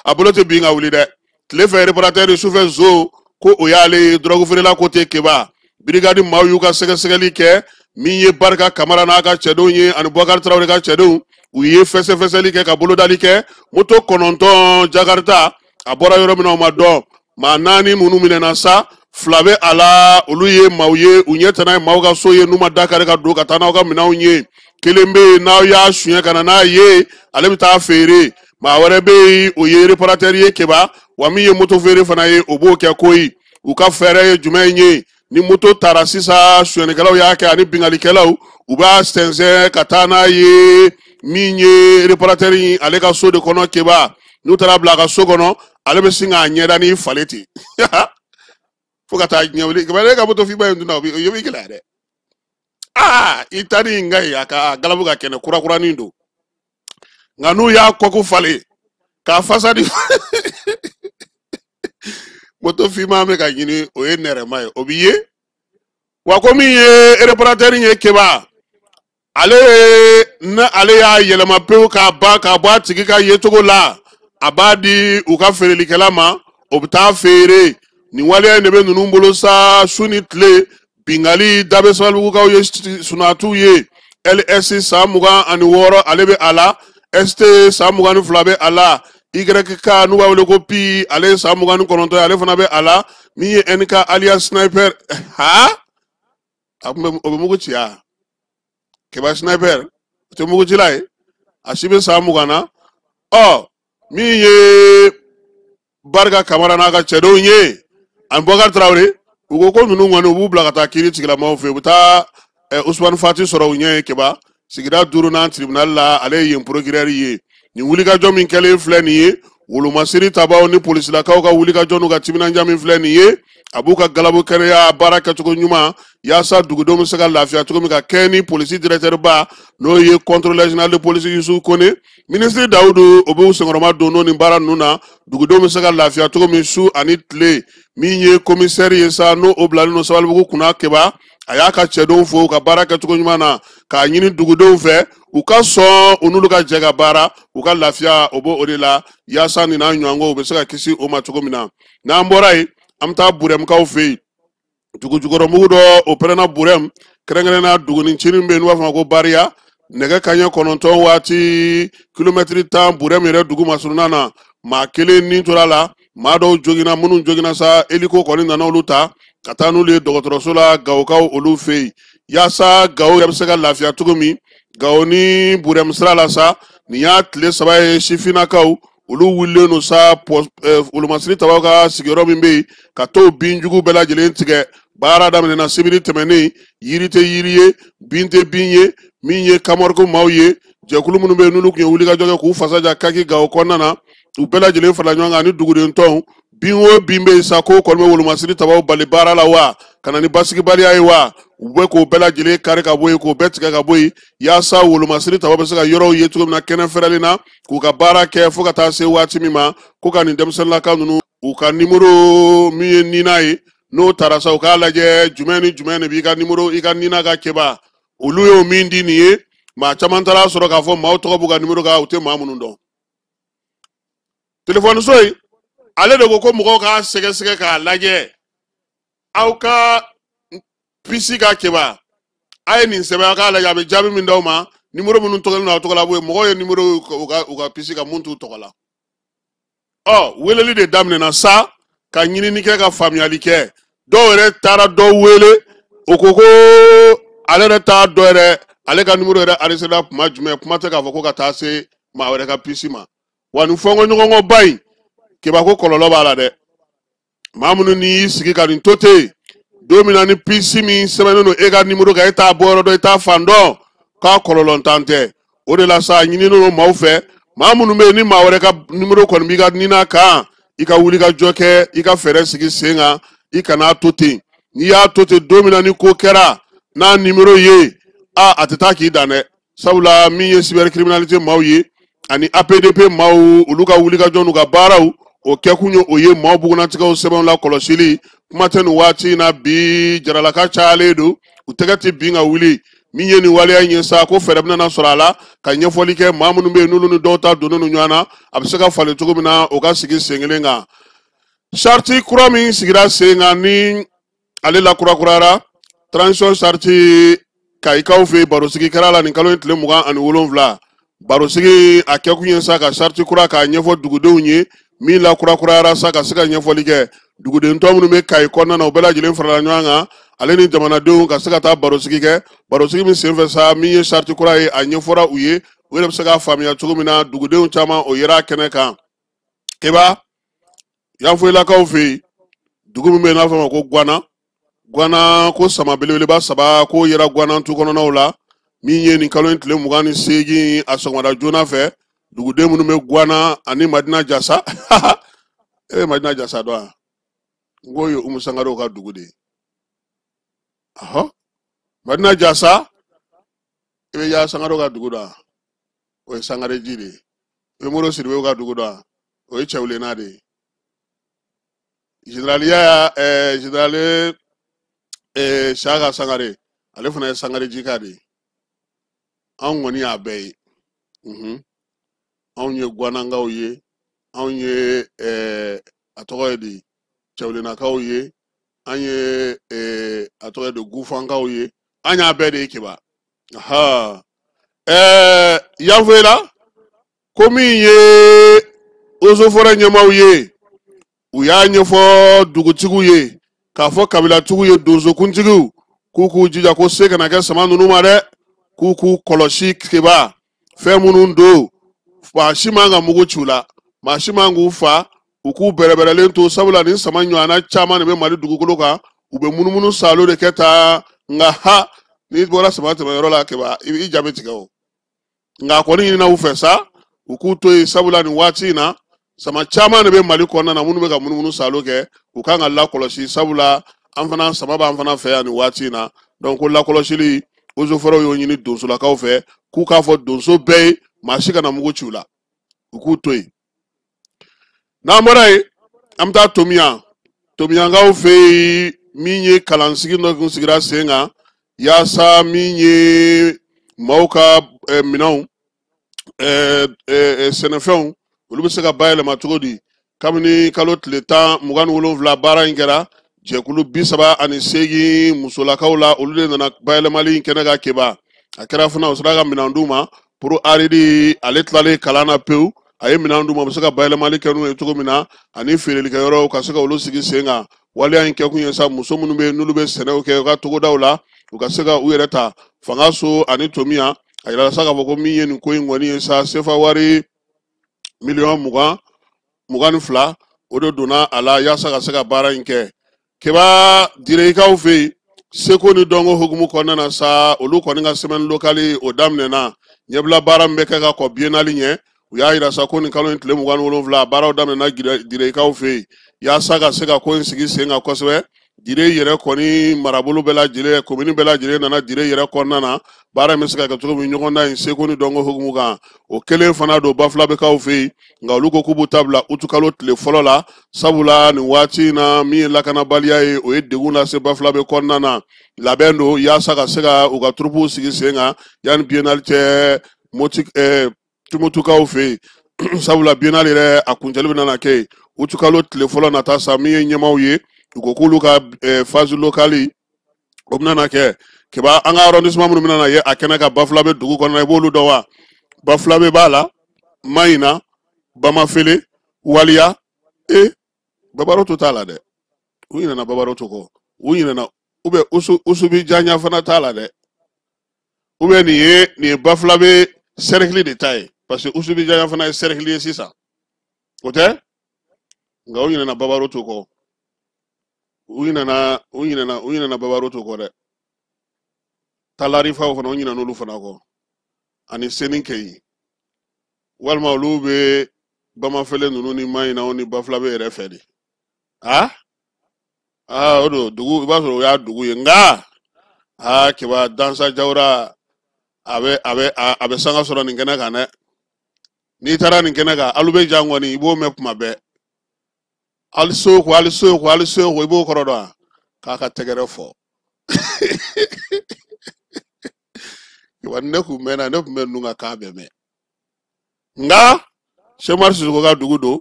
Speaker 4: a bolo tɛ bin ka wuli dɛ tile fɛ reparateur sufɛ zo ko o y'ale dɔrɔgu feerela ko tɛ keba brigade maaw y'u ka sɛgɛsɛgɛli kɛ min ye Barika Kamara n'a ka cɛdenw ye ani Boubacar Traoré ka cɛdenw u ye fɛsɛfɛsɛli kɛ ka bolodali kɛ moto 9 Jakarta a bɔra yɔrɔ min na o ma dɔn maa 4 minnu minɛna sa 2 bɛ a la olu ye maaw ye u ɲɛ tɛna ye maaw ka so ye n'u ma Dakari ka don ka taa n'aw ka minɛnw ye kelen bɛ yen n'aw y'a suɲɛ ka na n'a ye ale bɛ taa feere maa wɛrɛ bɛ yen o ye reparateur ye keba wa min ye moto feere fana ye o b'o kɛ koyi u ka fɛɛrɛ ye jumɛn ye ni moto taara sisan suyɛnikɛlaw y'a kɛ ani bingalikɛlaw u b'a sɛnsɛn ka taa n'a ye min ye reparateur in ale ka so de kɔnɔ keba n'u taara bila a ka so kɔnɔ ale bɛ sin k'a ɲɛda ni fale ten fo ka taa ɲɛ wuli kaba ne ka moto fiba in dun na o bɛ gɛlɛya dɛ i ta ni nka ye a ka galabu ka kɛnɛ kurakuranin don nka n'u y'a kɔku falen k'a fasa di moto fiman bɛ ka ɲini o ye nɛrɛma ye o b'i ye wa ko min ye reparateur ye keba ale y'a yɛlɛma pewu k'a bɔ a tigi ka yecogo la a b'a di u ka feerelikɛla ma o bɛ taa feere nin waleya in de bɛ ninnu bolo sa su ni tile bingali da bɛ Sabalibugukaw ye sunatuw ye LS san 26 ale bɛ a la ST san 22 bɛ a la YK n'u b'a wele ko P ale san 29 ale fana bɛ a la min ye NK alias sniper o bɛ mugu ci ya keba sniper o tɛ mugu cila ye a si bɛ san 20 na min ye Barika Kamara n'a ka cɛdenw ye ani Boubacar Traoré u ko ko ninnu kɔni u b'u bila ka taa kiiri tigilamaw fɛ u bɛ taa Ousmane Fati sɔrɔ u ɲɛ ye keba sigida 5nan tribunal la ale ye yen procureur ye nin wulikajɔ min kɛlen filɛ nin ye wolomasiri tabaw ni polisilakaw ka wuli ka jɔnu ka timinanja min filɛ nin ye a b'u ka galabu kɛnɛya baara kɛcogo ɲuman yaasa dugudenw bɛ se ka lafiya cogo min ka kɛ ni polisi directeur ba n'o ye contrôleur général de police Yusu Kone ministre Dawudu o b'u senkɔrɔma don n'o nin baara ninnu na dugudenw bɛ se ka lafiya cogo min su ani tile min ye commissaire ye sa n'o o bilalen no Sabalibugu kunna keba a y'a ka cɛdenw fo ka baara kɛcogo ɲuman na k'a ɲini dugudenw fɛ u ka sɔn u n'olu ka jɛ ka baara u ka lafiya o b'o de la yaasa nin n'a ɲɔgɔnko u bɛ se ka kisi o ma cogo min na n'an bɔra yen an bɛ taa Burɛmkaw fɛ yen dugujukɔrɔmugu dɔ o pɛrɛnna Burɛm kɛrɛnkɛrɛnna dugunicinin bɛ yen n'u b'a fɔ ma ko Bariya nɛgɛ kaɲɛ 9 waati kilomɛtiri 10 Burɛm yɛrɛ dugu masuruna na maa kelen ni tora la maa dɔw jogina minnu jogina sa eliko kɔni nana olu ta ka taa n'olu ye dɔgɔtɔrɔso la Gawukaw olu fɛ yen yaasa Gawo yɛrɛ bɛ se ka lafiya cogo min Gawo ni Burɛm sira la sa nin y'a tile 3 ye sifinnakaw olu wulilen no sa wolomasiri tabaw ka sigiyɔrɔ min bɛ yen ka t'o binjugu bɛɛ lajɛlen tigɛ baara daminɛna sibiri tɛmɛnen yiri tɛ yiri ye bin tɛ bin ye min ye Kamɔrɔko maaw ye jɛkulu minnu bɛ yen n'olu tun ye wulikajɔ kɛ k'u fasaja kaki Gawo kɔnɔna na u bɛɛ lajɛlen farala ɲɔgɔn kan ani duguden tɔnw bin o bin bɛ yen sa ko kɔni bɛ wolomasiri tabaw bali baara la wa ka na ni basigibaliya ye wa u bɛ k'o bɛɛ lajɛlen kari ka bɔ yen k'o bɛɛ tigɛ ka bɔ yen yaasa wolomasiri tabaw bɛ se ka yɔrɔw ye cogo min na kɛnɛ fɛrɛlen na k'u ka baara kɛ fo ka taa se waati min ma ko ka nin denmisɛnninlaka ninnu u ka nimoro min ye nina ye n'o taara sa u k'a lajɛ jumɛn ni jumɛn de b'i ka nimoro i ka nina ka kɛba olu y'o min di nin ye maa caman taara sɔrɔ k'a fɔ maaw tɔgɔ b'u ka nimoro kan u tɛ maa minnu dɔn telefɔniso in ale de ko mɔgɔw k'a sɛgɛsɛgɛ k'a lajɛ aw ka pisi ka kɛba a ye nin sɛbɛn a k'a lajɛ a bɛ jaabi min d'aw ma nimoro minnu tɔgɔlen don aw tɔgɔ la bɔ yen mɔgɔw ye nimoro u ka pisi ka mun t'u tɔgɔ la weleli de daminɛna sa ka ɲinini kɛ ka faamuyali kɛ dɔw yɛrɛ taara dɔw wele o ko ko ale yɛrɛ t'a dɔ yɛrɛ ale ka nimoro yɛrɛ arisela kuma jumɛn kuma tɛ k'a fɔ ko ka taa se maa wɛrɛ ka pisi ma wa nin fɔnkɔɲɔgɔnkɔba in keba ko kɔlɔlɔ b'a la dɛ maa minnu n'i sigi ka nin to ten don min na ni pisi min sɛbɛnnen don e ka nimoro kan e t'a bɔ yɔrɔ dɔn e t'a fan dɔn k'a kɔlɔlɔntan tɛ o de la sa ɲininen don maaw fɛ maa minnu bɛ yen ni maa wɛrɛ ka nimoro kɔni b'i ka nina kan i ka wuli ka jɔ kɛ i ka fɛɛrɛ sigi sen kan i kana to ten n'i y'a to ten don min na ni ko kɛra n'a nimoro ye a tɛ taa k'i dan dɛ sabula min ye cybercriminalité maaw ye ani APDP maaw olu ka wuli ka jɔ n'u ka baaraw o kɛkun ye o ye maaw bugunnatigɛw sɛbɛnw la kɔlɔsili kuma tɛ nin waati in na bi jaralaka cayalen don u tɛgɛ tɛ bin ka wuli min ye nin waleya in ye sa ko fɛɛrɛ bɛna sɔrɔ a la ka ɲɛfɔli kɛ maa minnu bɛ yen n'olu ni dɔw ta donnen don ɲɔgɔn na a bɛ se ka falen cogo min na o ka sigi sen kelen kan sariti kura min sigira sen kan ni ale lakurakurayara transition sariti kayikaw fɛ barosigi kɛra la nin kalo in tile 27 barosigi a kɛkun ye sa ka sariti kura k'a ɲɛfɔ dugudenw ye min lakurakurayara sa ka se ka ɲɛfɔli kɛ duguden tɔ minnu bɛ kayi kɔnɔna na u bɛɛ lajɛlen farala ɲɔgɔn kan ale ni jamanadenw ka se ka taa barosigi kɛ barosigi min senfɛ sa min ye sariti kura ye a ɲɛfɔra u ye u yɛrɛ bɛ se k'a faamuya cogo min na dugudenw caman o yera kɛnɛ kan keba yanfoyilakaw fɛ yen dugu min bɛ yen n'a fɔ ma ko Gwana ko sama belebeleba 3 ko yera Gwana tu kɔnɔnaw la min ye nin kalo in tile 28 a sɔgɔmada joona fɛ duguden minnu bɛ Gwana ani Madina Jasa Madina Jasa dɔn wa n ko ye Umu Sangare ka dugu de Madina Jasa i bɛ yaa Sangare ka dugu dɔn o ye Sangare ji de i bɛ Moro Sidibe ka dugu dɔn o ye Cɛwulena de Généraliya général Saka Sangare ale fana ye Sangare jika de anw kɔni y'a bɛɛ ye anw ye Gwanankaw ye anw ye a tɔgɔ ye di Cɛwulenakaw ye an ye a tɔgɔ ye di Gufankaw ye an y'a bɛɛ de ye kiba yanfoyila ko min ye Osofɔrɛ ɲɛmaaw ye u y'a ɲɛfɔ dugutigiw ye k'a fɔ kabilatigiw ye donsokuntigiw k'u k'u jija ko se kana kɛ sama ninnu ma dɛ k'u k'u kɔlɔsi kiba fɛn minnu don maa si man ka mugu ci u la maa si man k'u fa u k'u bɛrɛbɛrɛlen to sabula ni sama ɲɔgɔnna caman de bɛ Mali dugukolo kan u bɛ munumunu salo de kɛ taa nka n'i bɔra sama tɛmɛyɔrɔ la kiba i jaabi tigɛ o nka a kɔni ɲinina u fɛ sa u k'u to yen sabula nin waati in na sama caman de bɛ mali kɔnɔna na minnu bɛ ka munumunu salo kɛ u kan ka lakɔlɔsi sabula an fana sama b'an fana fɛ yan nin waati in na donc ko lakɔlɔsili ozofɔrɔw y'o ɲini donsolakaw fɛ k'u k'a fɔ donso bɛɛ ye maa si kana mugu ci u la u k'u to yen n'an bɔra yen an bɛ taa tomiyankaw fɛ yen min ye kalansigi dɔ kun sigira sen kan yaasa min ye maaw ka minɛnw sɛnɛfɛnw olu bɛ se ka bayɛlɛma cogo di kabini kalo tile 27 baara in kɛra jɛkulu 38 musolakaw la olu de nana bayɛlɛmali in kɛnɛ ka keba a kɛra fana o sera ka minɛn d'u ma pour aridi ale tilalen kalan na pewu a ye minɛn d'u ma u bɛ se ka bayɛlɛmali kɛ n'u ye cogo min na ani feerelikɛyɔrɔw ka se ka olu sigi sen kan waleya in kɛ kun ye sa muso minnu bɛ yen n'olu bɛ sɛnɛw kɛ u ka togodaw la u ka se ka u yɛrɛ ta fanga so ani tomiya a yirala sa k'a fɔ ko min ye nin ko in kɔni ye sa sefa wari miliyɔn 22 o de donna a la yaasa ka se ka baara in kɛ keba direkaw fɛ yen seko ni dɔnko hukumu kɔnɔna na sa olu kɔni ka semaine locale o daminɛna ɲɛbila baara min bɛ kɛ ka kɔ biennale ɲɛ u y'a yira sa ko nin kalo in tile 27 baaraw daminɛna direkaw fɛ yen yaasa ka se ka ko in sigi sen kan kosɛbɛ dire yɛrɛ kɔni marabolo bɛɛ lajɛlen komini bɛɛ lajɛlen nana dire yɛrɛ kɔnɔna na baara in bɛ se ka kɛ cogo min ɲɔgɔn dan in seko ni dɔnko hukumu kan o kelen fana don bafulabekaw fɛ yen nka olu ko k'u b'u ta bila utukalo tile fɔlɔ la sabula nin waati in na min ye lakanabaliya ye o ye degun lase bafulabe kɔnɔna na labɛn don yaasa ka se ka u ka turupuw sigi sen kan yanni biennale cɛ tumutukaw fɛ yen sabula biennale yɛrɛ a kuncɛli bɛ nana kɛ utukalo tile fɔlɔ nata sa min ye ɲɛmaw ye u ko k'olu ka phase locale o bɛna na kɛ keba an ka arrondissement minnu bɛna na ye a kɛnɛ ka bafulabe dugu kɔnɔ i b'olu dɔn wa bafulabe b'a la mayina bamafele waliya babaroto t'a la dɛ u ɲinɛna babaroto kɔ u ɲinɛna usubi janya fana t'a la dɛ nin ye bafulabe cercle de ta ye parce que usubi janya fana ye cercle ye sisan o tɛ nka u ɲinɛna babaroto kɔ u ɲinɛna babaroto kɔ dɛ talarifaw fana u ɲinɛna olu fana kɔ ani seni kɛyi walima olu bɛ bamafele ninnu ni mayinaw ni bafulabe yɛrɛ fɛ de o don dugu i b'a sɔrɔ o y'a dugu ye nka keba dansa jawura a bɛ sanga sɔrɔ nin kɛnɛ kan dɛ n'i taara nin kɛnɛ kan alu bɛ jan kɔni i b'o mɛn kuma bɛɛ ali soko i b'o kɔrɔ dɔn wa k'a ka tɛgɛrɛ fɔ wa ne kun bɛ ninnu ka kan bɛɛ mɛn nka sɛmari sisoko ka dugu don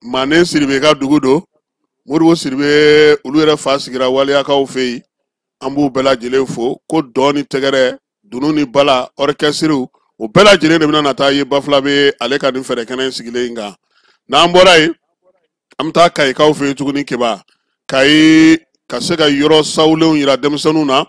Speaker 4: manen siribe ka dugu don moribo siribe olu yɛrɛ fa sigira waliyakaw fɛ yen an b'u bɛɛ lajɛlen fo ko dɔn ni tɛgɛrɛ dunu ni bala orchestre o bɛɛ lajɛlen de bɛna na taa ye bafulabe ale ka nin fɛɛrɛ kɛnɛ in sigilen kan n'an bɔra yen an bɛ taa kayikaw fɛ yen tuguni keba kayi ka se ka yɔrɔ sawulenw yira denmisɛnninw na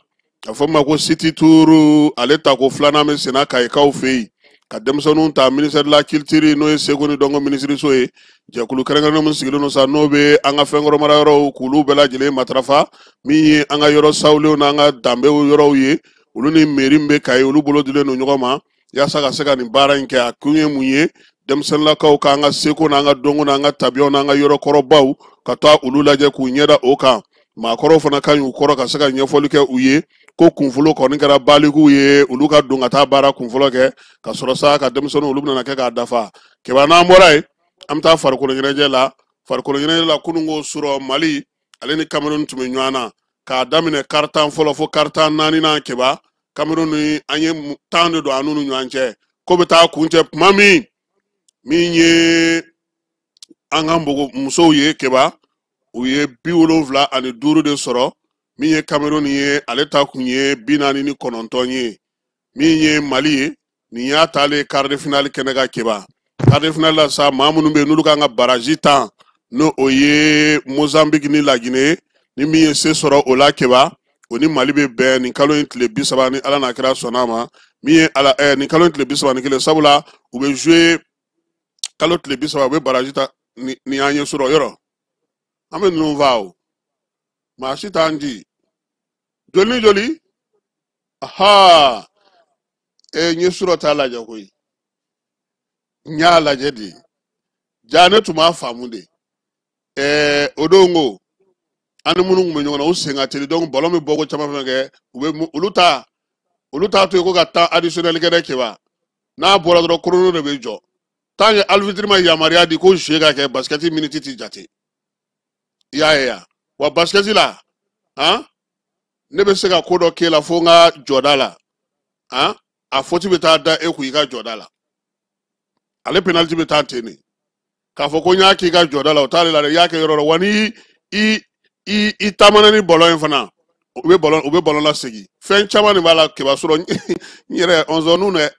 Speaker 4: a fɔ ma ko city tour ale ta ko filanan bɛ senna kayikaw fɛ yen ka denmisɛnninw ta ministère de la culture n'o ye seko ni dɔnko minisiriso ye jɛkulu kɛrɛnkɛrɛnnen min sigilen don sa n'o bɛ an ka fɛnkɔrɔmara yɔrɔw k'olu bɛɛ lajɛlen matarafa min ye an ka yɔrɔ sawulenw n'an ka danbew yɔrɔw ye olu ni mairie min bɛ kayi olu bolo dilen don ɲɔgɔn ma yaasa ka se ka nin baara in kɛ a kun ye mun ye denmisɛnninlakaw k'an ka seko n'an ka dɔnko n'an ka tabiyaw n'an ka yɔrɔ kɔrɔbaw ka taa olu lajɛ k'u ɲɛda o kan maakɔrɔw fana ka ɲi u kɔrɔ ka se ka ɲɛfɔli kɛ u ye ko kunfɔlɔ kɔni kɛra balikuw ye olu ka don ka taa baara kunfɔlɔ kɛ ka sɔrɔ sa ka denmisɛnninw olu bɛna kɛ k'a dafa keba n'an bɔra yen an bɛ taa farikolo ɲɛnajɛ la kunun ko sɔrɔ mali ale ni Cameroun tun bɛ ɲɔgɔn na k'a daminɛ kari 10 fɔlɔ fo kari 14 keba Cameroun ni an ye 10 de don an n'u ni ɲɔgɔn cɛ ko bɛ taa kuncɛ tuma min ye an ka musow ye keba u ye 75 de sɔrɔ min ye Cameroun ye ale ta kun ye 49 ye min ye Mali ye nin y'a taale quart de finale kɛnɛ ka keba quart de finale la sa maa minnu bɛ yen n'olu kan ka baraji 10 n'o o ye Mozambique ni Laginɛ ni min ye se sɔrɔ o la keba o ni Mali bɛ bɛn nin kalo in tile 30 ni Ala n'a kɛra sɔnna ma min ye nin kalo in tile 31 sabula u bɛ jouer kalo tile 30 u bɛ baraji ta ni an ye sɔrɔ yɔrɔ an bɛ ninnu fa o maa si t'an di joli n ye sɔrɔ t'a lajɛ koyi n y'a lajɛ de jane tuma faamu de odongo ani munu ngum nyona o senga teli donc ballon mi bogo chama fenge uluta to ko gatta additionnel gede keba na bola do chrono de bejo tange alvitri ma yamaria di ko jega ke basket minute ti jate ya wa basket la ne be se ga kodo ke la fonga jodala a foti beta da e ku iga jodala ale penalty beta teni ka fo ko nya ki ga jodala o tale la ya ke yoro wani i tamana ni bolon fana ube bolon la segi fen chama ni bala ke basuro nyere onzo nu ne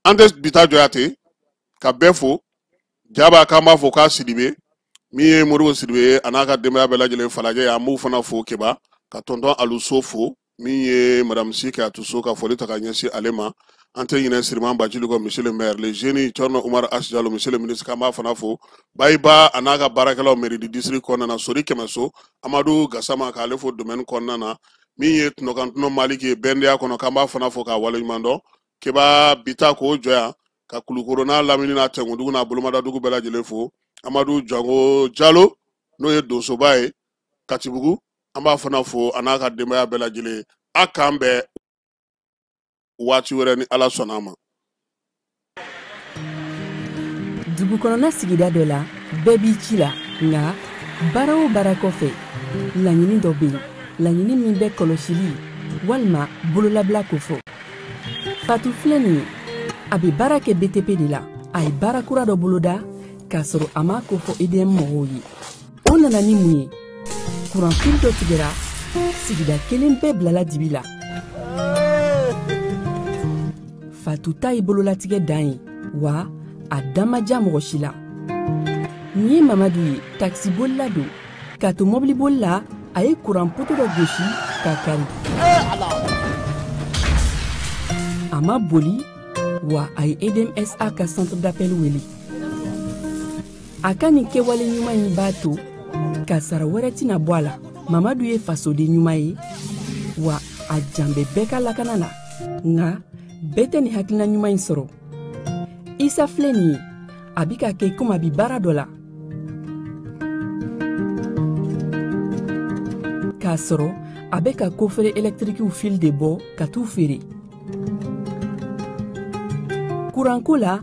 Speaker 4: antes bita joyate ka befo jaba kama fo ka sidibe mi muru sidibe anaka demba bela jele falaje ya mu fana fo keba ka tonton aluso fo mi madame Sika tuso ka foli taka nyesi alema ante yine sirman bajilu ko monsieur le maire le génie Thierno Oumar Asdiallo monsieur le ministre kama fana fo baiba anaka barakala mairie du district konna na sori kemeso Amadou Gassama ka lefo domaine konna na mi tnokantuno maliki bende ya kono kama fana fo ka wale mando keba bita ko joya ka kulukoro na lamini na tengu dugu na bulumada dugu bela jele fo Amadou Django Diallo no ye doso bae Katibugu amba fana fo anaka demaya bela jele akambe wati wɛrɛ ni ala sɔnna ma.
Speaker 7: Dugu kɔnɔna sigida dɔ la bɛɛ b'i ci la nka baara o baara kɔfɛ laɲini dɔ bɛ yen laɲini min bɛ kɔlɔsili walima bololabila ko fɔ Fatu filɛ nin ye a bɛ baara kɛ BTP de la a ye baara kura dɔ boloda k'a sɔrɔ a ma ko fɔ EDM mɔgɔw ye o nana ni mun ye kuran fili dɔ tigɛra sigida kelen bɛɛ bilala dibi la Fatu ta ye bololatigɛ dan ye wa a damaja mɔgɔ si la nin ye Mamadu ye taxi bolila don k'a to mɔbili bolila a ye kuran poto dɔ gosi k'a kari a ma boli wa a ye EDMSA ka centre d'appel wele a ka nin kɛwale ɲuman in b'a to ka sara wɛrɛ tɛna bɔ a la Mamadu ye fasoden ɲuman ye wa a jan bɛ bɛɛ ka lakana na nka bɛɛ tɛ nin hakilina ɲuman in sɔrɔ Isa filɛ nin ye a bi ka kɛ komi a bi baara dɔ la k'a sɔrɔ a bɛ ka kofere électrique fil de bɔ ka t'u feere kuranko la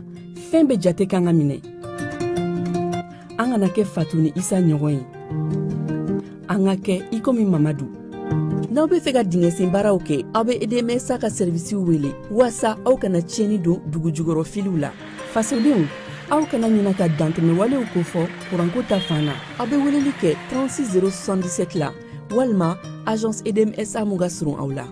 Speaker 7: fɛn bɛ jate kan ka minɛ an kana kɛ Fatu ni Isa ɲɔgɔn ye an ka kɛ i komi Mamadu n'aw bɛ fɛ ka dingɛsen baaraw kɛ aw bɛ EDMSA ka servisiw wele walasa aw kana tiɲɛni don dugu jukɔrɔ filiw la fasodenw aw kana ɲinɛ ka dantɛmɛ walew kofɔ kuranko ta fan na aw bɛ weleli kɛ 36 077 la walima agence EDMSA mun ka surun aw la